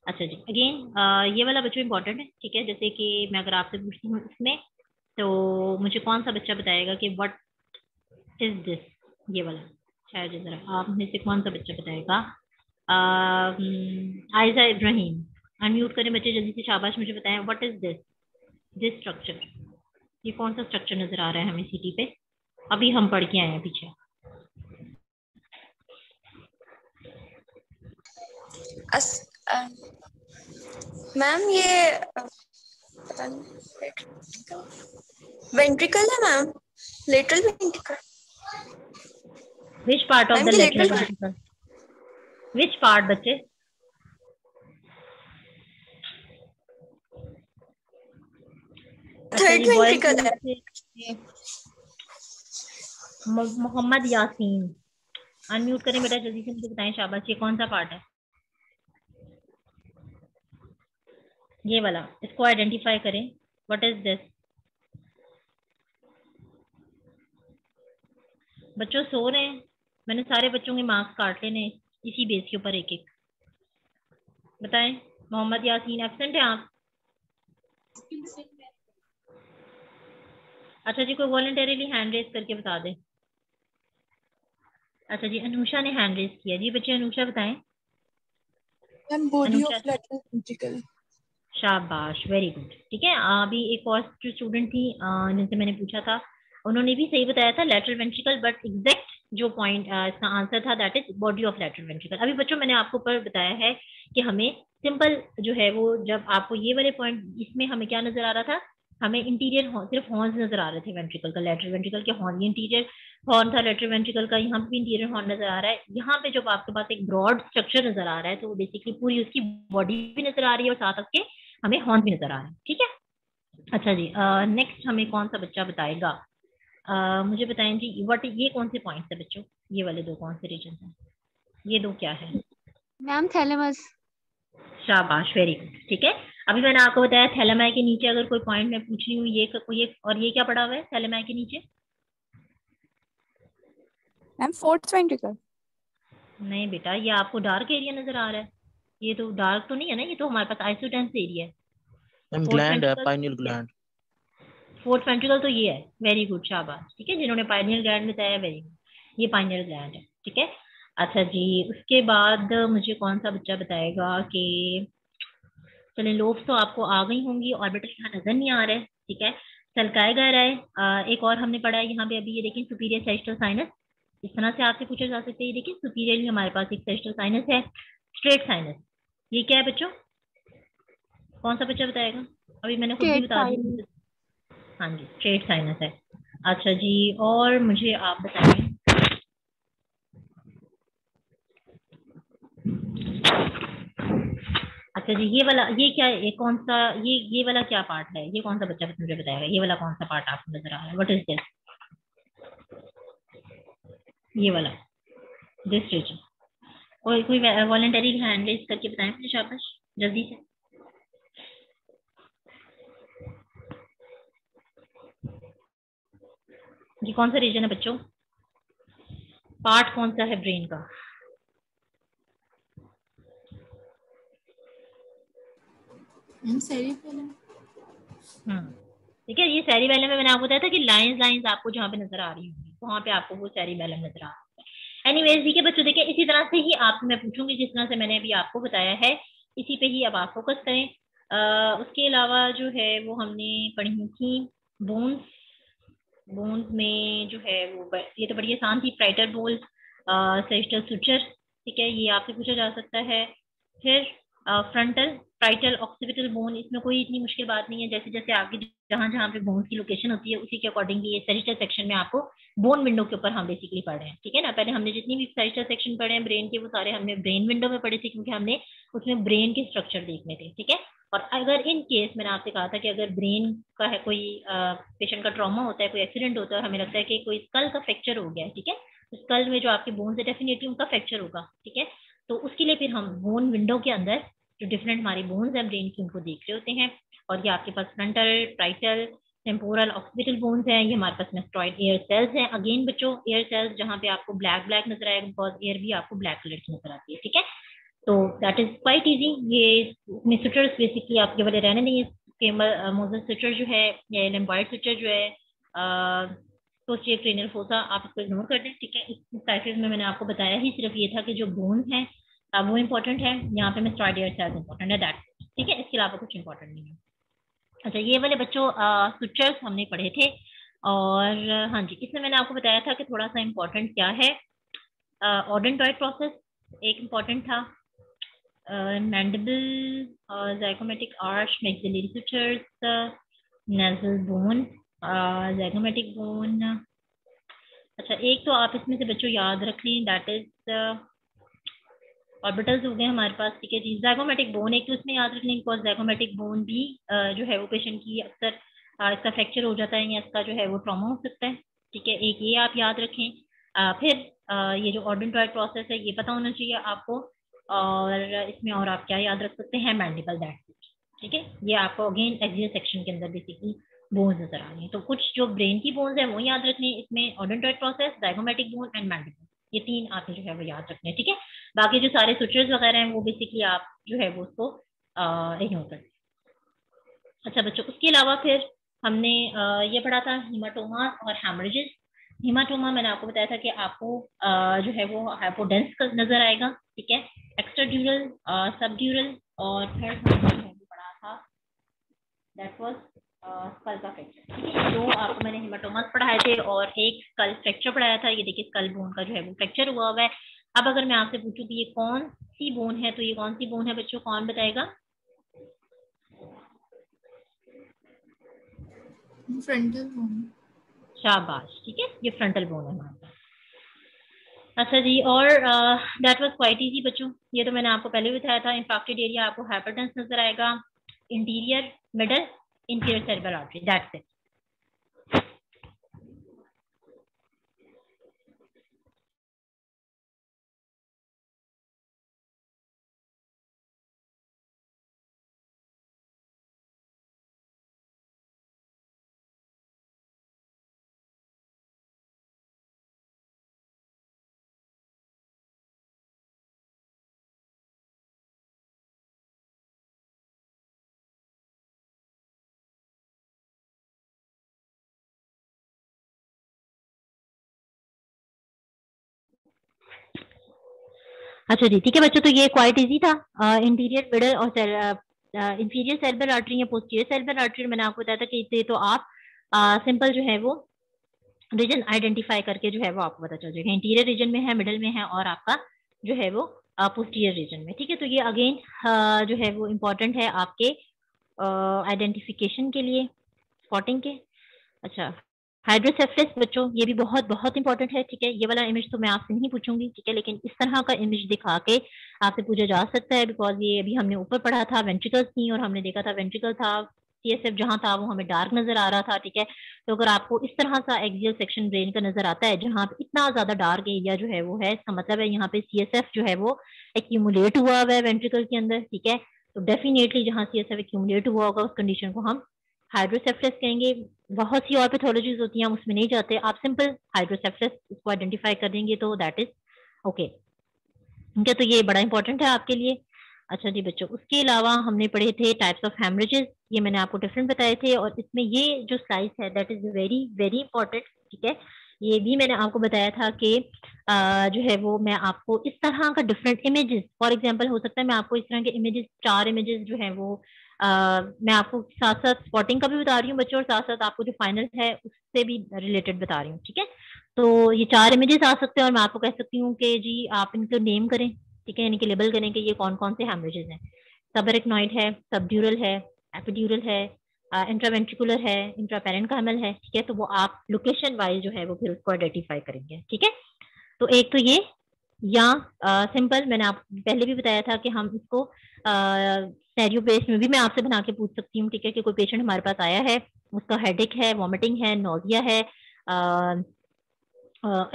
अच्छा जी, अगेन ये वाला बच्चों इंपॉर्टेंट है, ठीक है। जैसे कि मैं अगर आपसे पूछती हूँ इसमें, तो मुझे कौन सा बच्चा बताएगा कि व्हाट इज दिस, ये वाला शायद जरा आप में से कौन सा बच्चा बताएगा। आयजा इब्राहिम, अनम्यूट करें बच्चे जल्दी से, शाबाश, मुझे बताएं व्हाट इज दिस स्ट्रक्चर, ये कौन सा स्ट्रक्चर नजर आ रहा है हमें सीटी पे, अभी हम पढ़ के आए हैं पीछे।
मैम ये पता नहीं, वेंट्रिकल है ma'am, lateral ventricle.
Which part of the lateral
lateral,
ventricle, which part बच्चे,
थर्ड वेंट्रिकल है।
मोहम्मद यासीन, अनम्यूट करें बेटा जल्दी से, मुझे बताएं, शाबाश, ये कौन सा पार्ट है, ये वाला, इसको आइडेंटिफाई करें, व्हाट इज दिस। बच्चों सो रहे हैं, मैंने सारे बच्चों के मार्क्स काट लेने इसी बेस के ऊपर एक एक। बताएं, मोहम्मद यासीन एब्सेंट है आप? अच्छा जी, कोई वॉलंटरीली हैंड रेज करके बता दे। अच्छा जी, अनुषा ने हैंड रेज किया जी, बच्चे अनुषा बताएं।
Body of lateral ventricle.
शाबाश, वेरी गुड, ठीक है। अभी एक और जो स्टूडेंट थी जिनसे मैंने पूछा था, उन्होंने भी सही बताया था लेटरल वेंट्रिकल, बट एग्जैक्ट जो पॉइंट इसका आंसर था that is body of lateral ventricle. अभी बच्चों मैंने आपको ऊपर बताया है कि हमें सिंपल जो है वो, जब आपको ये वाले पॉइंट, इसमें हमें क्या नजर आ रहा था, हमें इंटीरियर सिर्फ हॉर्न्स नजर आ रहे थे वेंट्रिकल का, लेटरल वेंट्रिकल के हॉर्न, ये इंटीरियर हॉर्न था लेटरल वेंट्रिकल का, यहाँ पे भी इंटीरियर हॉर्न नजर आ रहा है। यहाँ पे जब आपके पास एक ब्रॉड स्ट्रक्चर नजर आ रहा है तो बेसिकली पूरी उसकी बॉडी भी नजर आ रही है और साथ उसके हमें हॉर्न भी नजर आ रहे हैं, ठीक है। अच्छा जी, नेक्स्ट हमें कौन सा बच्चा बताएगा, मुझे बताएं जी, व्हाट, ये कौन से पॉइंट्स है बच्चों, ये वाले दो कौन से रीजन हैं, ये दो क्या है?
Ma'am thalamus.
शाबाश, वेरी गुड, ठीक है। अभी मैंने आपको बताया थैलेमाई के नीचे अगर कोई पॉइंट मैं पूछ रही हूँ, ये और ये क्या पड़ा हुआ है थैलेमाई के नीचे?
Ma'am fourth ventricle.
नहीं बेटा, ये आपको डार्क एरिया नजर आ रहा है, ये तो डार्क तो नहीं है ना, ये तो हमारे पास आइसोटेंस एरिया है।
मैम ग्लैंड है, पाइनियल ग्लैंड।
फोर्थ वेंट्रिकल तो ये है, वेरी गुड, शाबाश, ठीक है। जिन्होंने पाइनियल ग्लैंड बताया, वेरी गुड, ये पाइनियल ग्लैंड है, ठीक है। अच्छा जी, उसके बाद मुझे कौन सा बच्चा बताएगा कि, चलिए लोब्स तो आपको आ गई होंगी, ऑर्बिटल यहाँ नजर नहीं आ रहा है, ठीक है, सल्काया गया रहा है। एक और हमने पढ़ा है यहाँ पे अभी, ये देखिए सुपीरियर सेजिटल साइनस, इस तरह से आपसे पूछा जा सकता है। ये देखिए सुपीरियरली हमारे पास एक सेजिटल साइनस है, स्ट्रेट साइनस, ये क्या है बच्चों, कौन सा बच्चा बताएगा? अभी मैंने खुद भी बता दी, हाँ जी, स्ट्रेट साइनस है। अच्छा जी, और मुझे आप बताएं, अच्छा जी, ये वाला, ये क्या, ये कौन सा, ये वाला क्या पार्ट है, ये कौन सा बच्चा मुझे बताएगा, ये वाला कौन सा पार्ट आपको नजर आ रहा है, व्हाट इज दिस, ये वाला, दिस रीजन। और कोई वॉलंटरी हैंड रेज करके बताएं मुझे, शाबाश, जल्दी से। ये कौन सा रीजन है बच्चों, पार्ट कौन सा है ब्रेन का? ठीक है, ये सेरिबेलम में मैंने आपको बताया था कि लाइंस आपको जहाँ पे नजर आ रही होंगी वहां पे आपको वो सेरिबेलम नजर आ रहा है। एनीवेज ठीक है बच्चों, देखिए इसी तरह से ही आपसे मैं पूछूंगी जिस तरह से मैंने अभी आपको बताया है, इसी पे ही अब आप फोकस करें। उसके अलावा जो है वो हमने पढ़ी थी बोन्स, बोन्स में जो है वो ये तो बड़ी आसान थी, प्राइटर बोल, सेस्टल सुचर, ठीक है, ये आपसे पूछा जा सकता है। फिर फ्रंटल प्राइटल ऑक्सीपिटल बोन, इसमें कोई इतनी मुश्किल बात नहीं है, जैसे जैसे आपकी जहाँ जहाँ पे बोन्स की लोकेशन होती है उसी के अकॉर्डिंगली ये सेरिस्टल सेक्शन में आपको बोन विंडो के ऊपर हम बेसिकली पढ़ रहे हैं, ठीक है ना। पहले हमने जितनी भी सेरिस्टल सेक्शन पढ़े हैं ब्रेन के वो सारे हमने ब्रेन विंडो में पढ़े थे, क्योंकि हमने उसमें ब्रेन के स्ट्रक्चर देखने थे, ठीक है। और अगर इन केस मैंने आपसे कहा था कि अगर ब्रेन का है कोई पेशेंट का ट्रॉमा होता है, कोई एक्सीडेंट होता है और हमें लगता है कि कोई स्कल का फ्रैक्चर हो गया है, ठीक है, तो स्कल में जो आपके बोन्स है डेफिनेटली उनका फ्रैक्चर होगा, ठीक है। तो उसके लिए फिर हम बोन विंडो के अंदर जो डिफरेंट हमारी बोन्स हैं ब्रेन की उनको देख रहे होते हैं। और ये आपके पास frontal parietal temporal occipital bones हैं, ये हमारे पास मेस्टोइड एयर सेल्स हैं। अगेन बच्चों एयर सेल्स जहाँ पे आपको ब्लैक ब्लैक नजर आएगा बिकॉज एयर भी आपको ब्लैक कलर की नजर आती है, ठीक है। तो दैट इज क्वाइट इजी। ये इसमें सुटर्स बेसिकली आपके वाले रहने देंगे, मोजल सुटर जो है या लैम्बॉयड सुटर जो है पोस्टीरियर क्रेनियल फोसा, आप इसको इग्नोर कर दें, ठीक है। इस साइकिल में मैंने आपको बताया ही सिर्फ ये था कि जो बोन है वो इंपॉर्टेंट है, यहाँ पे मेस्टोइड एयर सेल्स इंपॉर्टेंट है, दैट, ठीक है, इसके अलावा कुछ इंपॉर्टेंट नहीं है। अच्छा, ये वाले बच्चों सुचर्स हमने पढ़े थे। और हाँ जी, इसमें मैंने आपको बताया था कि थोड़ा सा इम्पोर्टेंट क्या है, ऑडेंटॉइड प्रोसेस एक इम्पोर्टेंट था, mandible, zygomatic arch, maxillary sutures, nasal bone, zygomatic bone। अच्छा, एक तो आप इसमें से बच्चों याद रख लें, दैट इज ऑर्बिटल्स हो गए हमारे पास, ठीक है जी। zygomatic बोन एक तो इसमें याद रख लें, बिकॉज zygomatic बोन भी जो है वो पेशेंट की अक्सर इसका फ्रैक्चर हो जाता है या इसका जो है वो ट्रॉमा हो सकता है, ठीक है, एक ये आप याद रखें। फिर ये जो ऑर्डेंटॉइड प्रोसेस है ये पता होना चाहिए आपको। और इसमें और आप क्या याद रख सकते हैं, मैंडिबल, दैट, ठीक है, ये आपको अगेन एक्सियल सेक्शन के अंदर बेसिकली बोन्स नजर आ रही हैं। तो कुछ जो ब्रेन की बोन्स है वो याद रखने, इसमें odontoid process, zygomatic bone and mandible, ये तीन आपने जो है वो याद रखने, ठीक है। बाकी जो सारे सुचर्स वगैरह हैं वो बेसिकली आप जो है वो उसको इग्नोर कर दें। अच्छा बच्चों, उसके अलावा फिर हमने ये पढ़ा था हीमाटोमा और हेमरेजेस। हीमाटोमा मैंने आपको बताया था कि आपको जो है वो हाइपोडेंस नजर आएगा, ठीक है, एक्स्ट्राड्यूरल, सबड्यूरल, और थर्ड हमने पढ़ा था दैट वाज स्कल का फ्रैक्चर, ठीक है। दो आपको मैंने हीमाटोमास पढ़ाए थे और एक स्कल फ्रैक्चर पढ़ाया था, ये देखिए स्कल बोन का जो है वो फ्रैक्चर हुआ हुआ है। अब अगर मैं आपसे पूछूं कि ये कौन सी बोन है, तो ये कौन सी बोन है बच्चों, कौन बताएगा?
Frontal bone.
शाबाश, ठीक है, ये फ्रंटल बोन है हमारे पास। अच्छा जी, और दैट वाज क्वाइट इजी बच्चों, ये तो मैंने आपको पहले भी बताया था। इंफेक्टेड एरिया आपको हाइपरटेंस नजर आएगा, interior, middle, inferior cerebral artery, that's it. अच्छा जी, ठीक है बच्चों, तो ये क्वाइट इजी था। इंटीरियर, मिडल और इंफीरियर सेरेब्रल आर्टरी या पोस्टीरियर सेरेब्रल आर्टरी मैंने आपको बताया था कि इसे तो आप सिंपल जो है वो रीजन आइडेंटिफाई करके जो है वो आपको पता चल जाएगा, इंटीरियर रीजन में है, मिडल में है, और आपका जो है वो पोस्टीरियर रीजन में, ठीक है। तो ये अगेन जो है वो इम्पोर्टेंट है आपके आइडेंटिफिकेशन के लिए, स्पॉटिंग के। अच्छा, हाइड्रोसेफलस बच्चों ये भी बहुत बहुत इंपॉर्टेंट है, ठीक है। ये वाला इमेज तो मैं आपसे नहीं पूछूंगी, ठीक है, लेकिन इस तरह का इमेज दिखा के आपसे पूछा जा सकता है, बिकॉज ये अभी हमने ऊपर पढ़ा था वेंट्रिकल्स थी और हमने देखा था वेंट्रिकल था, सीएसएफ जहां था वो हमें डार्क नजर आ रहा था, ठीक है। तो अगर आपको इस तरह सा एक्सियल सेक्शन ब्रेन का नजर आता है जहां पे इतना ज्यादा डार्क एरिया जो है वो है, इसका मतलब है यहाँ पे सीएसएफ जो है वो एक्यूमुलेट हुआ है वेंट्रिकल के अंदर, ठीक है। तो डेफिनेटली जहां सीएसएफ एक्यूमुलेट हुआ होगा उस कंडीशन को हम हाइड्रोसेफलस कहेंगे। बहुत सी और पैथोलॉजीज होती हैं, हम उसमें नहीं जाते, आप सिंपल हाइड्रोसेफलस इसको आइडेंटिफाई कर देंगे तो दैट इज ओके, ठीक है। तो ये बड़ा इंपॉर्टेंट है आपके लिए। अच्छा जी बच्चों, उसके अलावा हमने पढ़े थे टाइप्स ऑफ हेमरेजेस, ये मैंने आपको डिफरेंट बताए थे, और इसमें ये जो स्लाइस है that is very very important, ठीक है। ये भी मैंने आपको बताया था कि जो है वो मैं आपको इस तरह का डिफरेंट इमेजेस, फॉर एग्जांपल हो सकता है मैं आपको इस तरह के इमेजेस, 4 इमेजेस जो है वो मैं आपको साथ साथ स्पॉटिंग का भी बता रही हूँ बच्चों, और साथ साथ आपको जो फाइनल है उससे भी रिलेटेड बता रही हूँ, ठीक है। तो ये 4 इमेजेस आ सकते हैं और मैं आपको कह सकती हूँ कि जी आप इनको नेम करें, ठीक है, यानी कि लेबल करें कि ये कौन कौन से हेमरेजेस हैं। सबएरेक्नॉइड है, सबड्यूरल है, एपिड्यूरल है, इंट्रावेंट्रिकुलर है, इंट्रापेरेन्काइमल है, ठीक है। तो वो आप लोकेशन वाइज जो है वो फिर उसको आइडेंटिफाई करेंगे, ठीक है। तो एक तो ये, या सिंपल मैंने आप पहले भी बताया था कि हम इसको सिनेरियो बेस्ड में भी मैं आपसे बना के पूछ सकती हूँ, ठीक है, कि कोई पेशेंट हमारे पास आया है, उसका हेडेक है, वॉमिटिंग है, नोजिया है,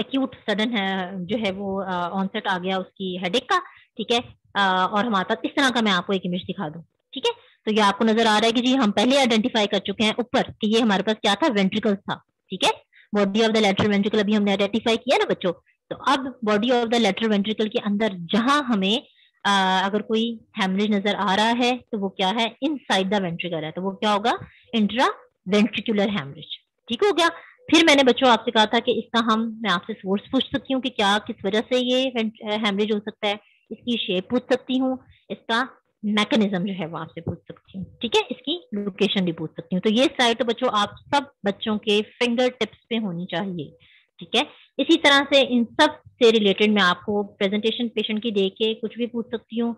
एक्यूट सडन है जो है वो ऑनसेट आ गया उसकी हेडेक का, ठीक है, और हमारे पास इस तरह का मैं आपको एक इमेज दिखा दूं, ठीक है। तो ये आपको नजर आ रहा है कि जी हम पहले आइडेंटिफाई कर चुके हैं ऊपर कि ये हमारे पास क्या था, वेंट्रिकल्स था, ठीक है। Body of the lateral ventricle अभी हमने आइडेंटिफाई किया ना बच्चों। तो अब body of the lateral ventricle के अंदर जहां हमें अगर कोई हेमरेज नजर आ रहा है तो वो क्या है, इनसाइड द वेंट्रिकल है, तो वो क्या होगा, इंट्रा वेंट्रिकुलर हेमरेज, ठीक हो गया। फिर मैंने बच्चों आपसे कहा था कि इसका मैं आपसे सोर्स पूछ सकती हूँ कि क्या किस वजह से ये हेमरेज हो सकता है, इसकी शेप पूछ सकती हूँ, इसका मैकेनिज्म जो है वो आपसे पूछ सकती हूँ, ठीक है, इसकी लोकेशन भी पूछ सकती हूँ। तो ये स्लाइड तो बच्चों आप सब बच्चों के फिंगर टिप्स पे होनी चाहिए, ठीक है। इसी तरह से इन सब से रिलेटेड मैं आपको प्रेजेंटेशन पेशेंट की दे के कुछ भी पूछ सकती हूँ,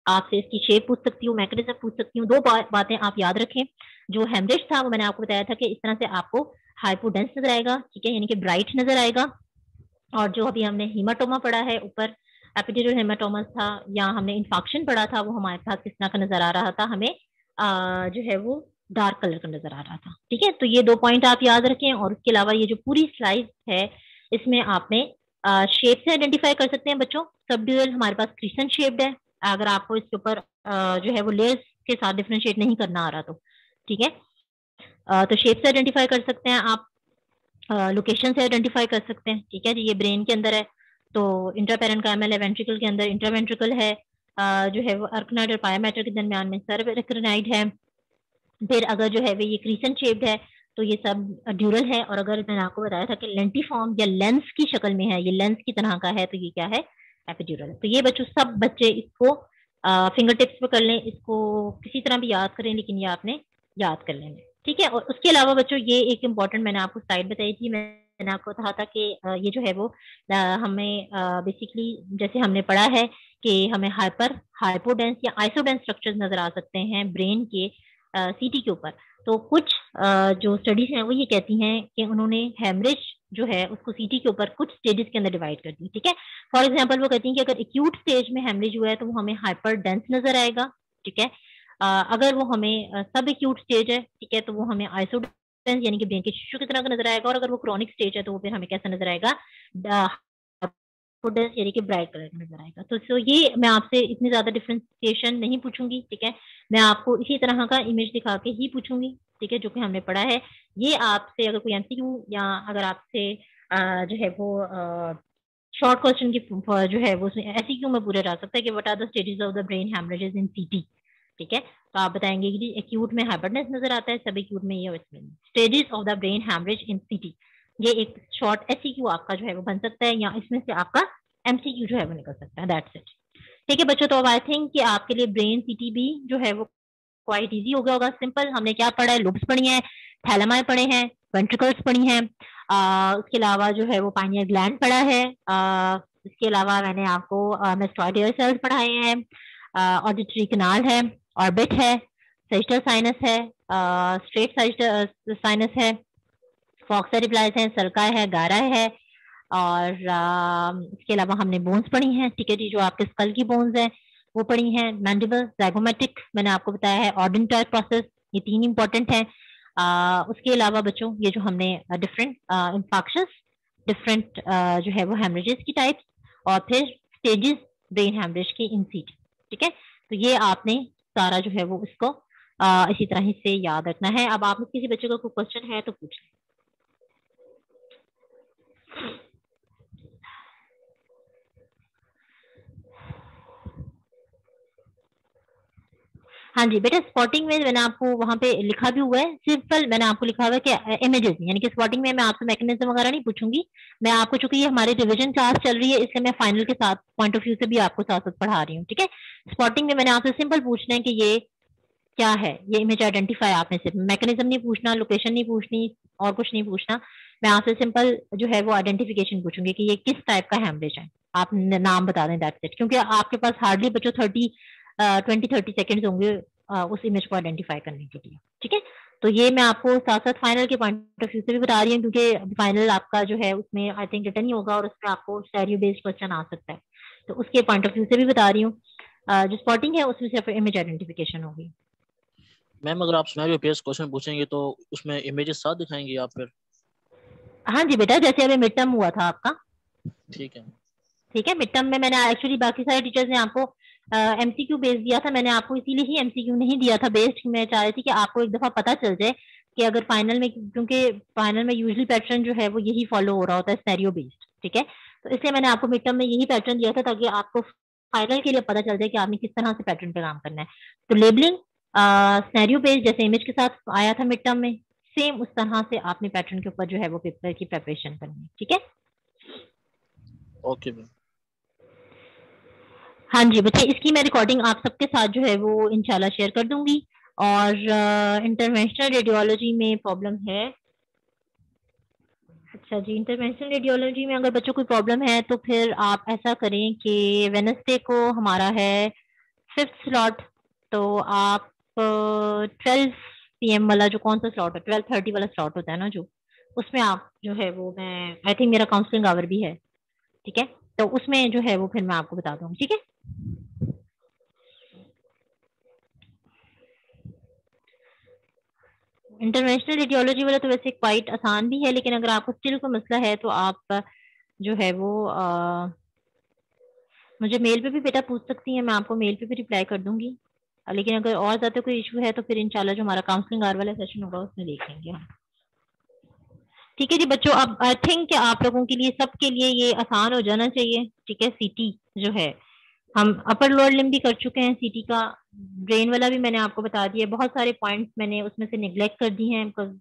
आपसे इसकी शेप पूछ सकती हूँ, मैकेनिज्म पूछ सकती हूँ। दो बातें आप याद रखें, जो हेमरेज था वो मैंने आपको बताया था कि इस तरह से आपको हाइपोडेंस नजर आएगा, ठीक है, यानी कि ब्राइट नजर आएगा। और जो अभी हमने हीमाटोमा पढ़ा है ऊपर, एपिड्यूरल हेमाटोमस था, या हमने इन्फॉक्शन पढ़ा था, वो हमारे पास किस तरह का नजर आ रहा था, हमें जो है वो डार्क कलर का नजर आ रहा था, ठीक है। तो ये 2 पॉइंट आप याद रखें। और उसके अलावा ये जो पूरी स्लाइड है इसमें आपने शेप से आइडेंटिफाई कर सकते हैं बच्चों। सबड्यूरल हमारे पास क्रिसेंट शेप्ड है, अगर आपको इसके ऊपर जो है वो लेयर्स के साथ डिफ्रेंशिएट नहीं करना आ रहा तो, ठीक है। तो शेप से आइडेंटिफाई कर सकते हैं आप, लोकेशन से आइडेंटिफाई कर सकते हैं, ठीक है जी। ये ब्रेन के अंदर है तो इंट्रापेरेन्काइमल है, वेंट्रिकल के अंदर इंट्रावेंट्रिकल है, जो है वो अर्कनाइड और पायामेटर के दरमियान में सबएरेक्नॉइड है। फिर अगर जो है वो ये क्रीसेंट शेप्ड है तो ये सब ड्यूरल है, और अगर मैंने आपको बताया था कि लेंटिफॉर्म या लेंस की शक्ल में है, ये लेंस की तरह का है, तो ये क्या है, एपिड्यूरल है। तो ये बच्चों सब बच्चे इसको फिंगर टिप्स पे कर लें, इसको किसी तरह भी याद करें, लेकिन ये आपने याद कर लेना, ठीक है। और उसके अलावा बच्चों ये एक इम्पॉर्टेंट मैंने आपको स्लाइड बताई थी, मैंने आपको कहा था कि ये जो है वो हमें बेसिकली जैसे हमने पढ़ा है कि हमें हाइपोडेंस या आइसोडेंस स्ट्रक्चर्स नजर आ सकते हैं ब्रेन के सीटी के ऊपर। तो कुछ जो स्टडीज हैं वो ये कहती हैं कि उन्होंने हेमरेज जो है उसको सीटी के ऊपर कुछ स्टेजेस के अंदर डिवाइड कर दी, ठीक है। फॉर एग्जांपल वो कहती हैं कि अगर एक्यूट स्टेज में हेमरेज हुआ है तो वो हमें हाइपर डेंस नजर आएगा, ठीक है। अगर वो हमें सब एक्यूट स्टेज है, ठीक है, तो वो हमें आइसोडेंस यानी कि ब्रेन के टिश्यू की तरह का नजर आएगा, और अगर वो क्रॉनिक स्टेज है तो वो फिर हमें कैसा नजर आएगा, यानी कि ब्राइट कलर का नजर आएगा। तो ये मैं आपसे इतनी ज्यादा डिफ्रेंसिएशन नहीं पूछूंगी, ठीक है, मैं आपको इसी तरह का इमेज दिखा के ही पूछूंगी, ठीक है, जो कि हमने पढ़ा है। ये आपसे अगर कोई एमसीक्यू या अगर आपसे जो है वो शॉर्ट क्वेश्चन की जो है वो एमसीक्यू में पूरा जा सकता है कि what are the stages of the brain haemorrhages in CT, ठीक है। तो आप बताएंगे कि एक्यूट में हाइपरनेस नजर आता है, सब एक्यूट में ये stages of the brain haemorrhage in CT. ये एक शॉर्ट एससीक्यू आपका जो है वो बन सकता है, या इसमें से आपका एमसीक्यू जो है वो निकल सकता है, दैट्स इट, ठीक है बच्चों। तो अब आई थिंक कि आपके लिए ब्रेन सीटी भी जो है वो क्वाइट इजी हो गया होगा। सिंपल हमने क्या पढ़ा है, लूब्स पढ़ी हैं, थैलेमाई पढ़े हैं, वेंट्रिकल्स पढ़ी हैं, उसके अलावा जो है वो पाइनियल ग्लैंड पढ़ा है, इसके अलावा मैंने आपको मेस्टोइडियल सेल्स पढ़ाए हैं, ऑडिटरी कनाल है, ऑर्बिट है, सेजिटल साइनस है, स्ट्रेट साइनस है, फॉक्सा रिप्लाइज है, सरका है, गारा है, और इसके अलावा हमने बोन्स पढ़ी हैं, ठीक है जी, जो आपके स्कल की बोन्स हैं वो पढ़ी हैं। मैंडिबल, ज़ाइगोमेटिक मैंने आपको बताया है, ऑर्डेंटाइल प्रोसेस, ये 3 इंपॉर्टेंट हैं। उसके अलावा बच्चों ये जो हमने डिफरेंट इंफाक्शंस, डिफरेंट जो है वो हेमरेजेस की टाइप्स, और फिर स्टेजेस ब्रेन हेमरेज की इन सीट, ठीक है। तो ये आपने सारा जो है वो इसको इसी तरह से याद रखना है। अब आप में किसी बच्चे का कोई क्वेश्चन है तो पूछ लें। हाँ जी बेटा, स्पॉटिंग में मैंने आपको वहाँ पे लिखा भी हुआ है, सिंपल मैंने आपको लिखा हुआ है कि इमेजेस, यानी कि स्पॉटिंग में मैं आपसे मैकेनिज्म वगैरह नहीं पूछूंगी। मैं आपको, चूंकि ये हमारी रिवीजन क्लास चल रही है, इसलिए मैं फाइनल के साथ पॉइंट ऑफ व्यू से भी आपको साथ साथ पढ़ा रही हूँ, ठीक है। स्पॉटिंग में मैंने आपसे सिंपल पूछना है कि ये क्या है, ये इमेज आइडेंटिफाई, आपने सिर्फ मैकेनिज्म नहीं पूछना, लोकेशन नहीं पूछनी, और कुछ नहीं पूछना। मैं आपसे सिंपल जो है वो आइडेंटिफिकेशन पूछूंगी कि ये किस टाइप का हेमरेज है, आप नाम बता दें, दैट्स इट। क्योंकि आपके पास हार्डली बच्चों 20-30 सेकेंड्स होंगे उस इमेज को आइडेंटिफाई करने के लिए, ठीक है। तो ये मैं आपको साथ साथ फाइनल के पॉइंट ऑफ व्यू से भी बता रही हूँ, क्योंकि फाइनल आपका जो है उसमें आई थिंक रिटर्न ही होगा, और उसमें आपको स्टेरियो बेस्ड क्वेश्चन आ सकता है, तो उसके पॉइंट ऑफ व्यू से भी बता रही हूँ। जो स्पॉटिंग है उसमें सिर्फ इमेज आइडेंटिफिकेशन होगी।
मैम अगर आप सिनेरियो बेस्ड क्वेश्चन पूछेंगे तो उसमें इमेजेस साथ दिखाएंगे आप फिर?
हाँ जी बेटा, जैसे अभी मिड टर्म हुआ था आपका,
ठीक है।
ठीक है। मिड टर्म में मैंने एक्चुअली बाकी सारे टीचर्स ने आपको एमसीक्यू बेस्ड दिया था, मैंने आपको इसीलिए ही एमसीक्यू नहीं दिया था बेस्ड। मैं चाह रही थी कि आपको एक दफा पता चल जाए कि अगर फाइनल में, क्योंकि फाइनल में यूजली पैटर्न जो है वो यही फॉलो हो रहा होता है, सिनेरियो बेस्ड, ठीक है। तो इसलिए मैंने आपको मिड टर्म में यही पैटर्न दिया था, ताकि आपको फाइनल के लिए पता चल जाए कि आपने किस तरह से पैटर्न पे काम करना है। तो लेबलिंग सिनेरियो बेस्ड जैसे इमेज के साथ आया था मिड टर्म में, सेम उस तरह से आपने पैटर्न के ऊपर जो है वो पेपर की प्रेपरेशन करनी है, ठीक है।
Okay ma'am.
हाँ जी बच्चे, इसकी मैं रिकॉर्डिंग आप सबके साथ जो है वो इंशाल्लाह शेयर कर दूंगी। और इंटरवेंशनल रेडियोलॉजी में प्रॉब्लम है, अच्छा जी, इंटरवेंशनल रेडियोलॉजी में अगर बच्चों को प्रॉब्लम है तो फिर आप ऐसा करें कि वेडनेसडे को हमारा है 5th स्लॉट, तो आप 12 PM वाला, जो कौन सा स्लॉट है, 12:30 वाला स्लॉट होता है ना जो, उसमें आप जो है वो, मैं आई थिंक मेरा काउंसलिंग आवर भी है, ठीक है। तो उसमें जो है वो फिर मैं आपको बता दूंगी, ठीक है। इंटरनेशनल रेडियोलॉजी वाला तो वैसे क्वाइट आसान भी है, लेकिन अगर आपको स्टिल कोई मसला है तो आप जो है वो मुझे मेल पे भी बेटा पूछ सकती हैं, मैं आपको मेल पे भी रिप्लाई कर दूंगी। लेकिन अगर और ज्यादा कोई इशू है तो फिर इंशाल्लाह जो हमारा काउंसलिंग आवर वाला सेशन होगा उसमें देख लेंगे हम, ठीक है जी बच्चों। अब आई थिंक आप लोगों के लिए, सबके लिए ये आसान हो जाना चाहिए, ठीक है। सीटी जो है, हम अपर लोअर लिम्ब भी कर चुके हैं, सीटी का ब्रेन वाला भी मैंने आपको बता दिया। बहुत सारे पॉइंट्स मैंने उसमें से निगलेक्ट कर दिए हैं, बिकॉज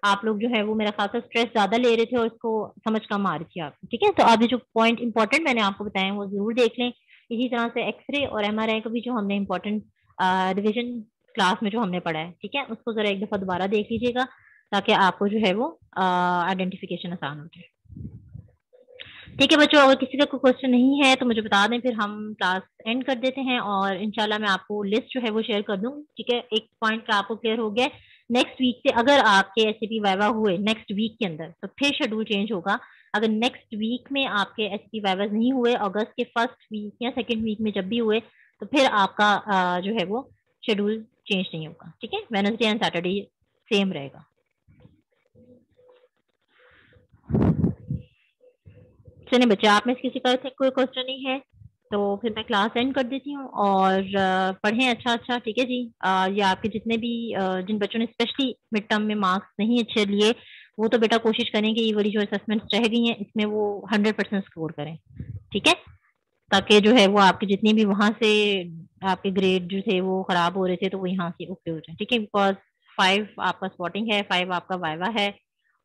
आप लोग जो है वो मेरा खासा स्ट्रेस ज्यादा ले रहे थे और इसको समझ कम आ रही थी आपको, ठीक है। तो अभी जो पॉइंट इंपॉर्टेंट मैंने आपको बताए वो जरूर देख लें। इसी तरह से एक्सरे और MRI का भी जो हमने इम्पोर्टेंट रिविजन क्लास में जो हमने पढ़ा है, ठीक है, उसको जरा एक दफा दोबारा देख लीजिएगा, ताकि आपको जो है वो आइडेंटिफिकेशन आसान हो जाए, ठीक है बच्चों। अगर किसी का कोई क्वेश्चन नहीं है तो मुझे बता दें, फिर हम क्लास एंड कर देते हैं, और इंशाल्लाह मैं आपको लिस्ट जो है वो शेयर कर दूंगी, ठीक है। एक पॉइंट का आपको क्लियर हो गया, नेक्स्ट वीक से अगर आपके SCP वाइवा हुए नेक्स्ट वीक के अंदर तो फिर शेड्यूल चेंज होगा। अगर नेक्स्ट वीक में आपके SCP वाइवा नहीं हुए, अगस्त के फर्स्ट वीक या सेकेंड वीक में जब भी हुए, तो फिर आपका जो है वो शेड्यूल चेंज नहीं होगा, ठीक है। वेडनेसडे एंड सैटरडे सेम रहेगा। चलिए बच्चे, आप में से किसी का कोई क्वेश्चन नहीं है तो फिर मैं क्लास एंड कर देती हूँ, और पढ़ें अच्छा, ठीक है जी। ये आपके जितने भी जिन बच्चों ने स्पेशली मिड टर्म में मार्क्स नहीं अच्छे लिए, वो तो बेटा कोशिश करें कि ये वाली जो असेसमेंट्स रह गई हैं इसमें वो 100% स्कोर करें, ठीक है, ताकि जो है वो आपके जितने भी वहां से आपके ग्रेड जो थे वो खराब हो रहे थे तो वो यहाँ से ओके हो जाए, ठीक है। बिकॉज 5 आपका स्पॉटिंग है, 5 आपका वाइवा है,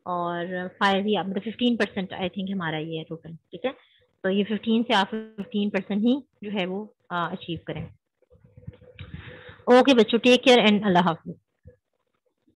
और 5 ही मतलब 15% आई थिंक हमारा ये है टोटल, ठीक है। तो ये 15 से आप 15% ही जो है वो अचीव करें। ओके बच्चों, टेक केयर एंड अल्लाह हाफिज।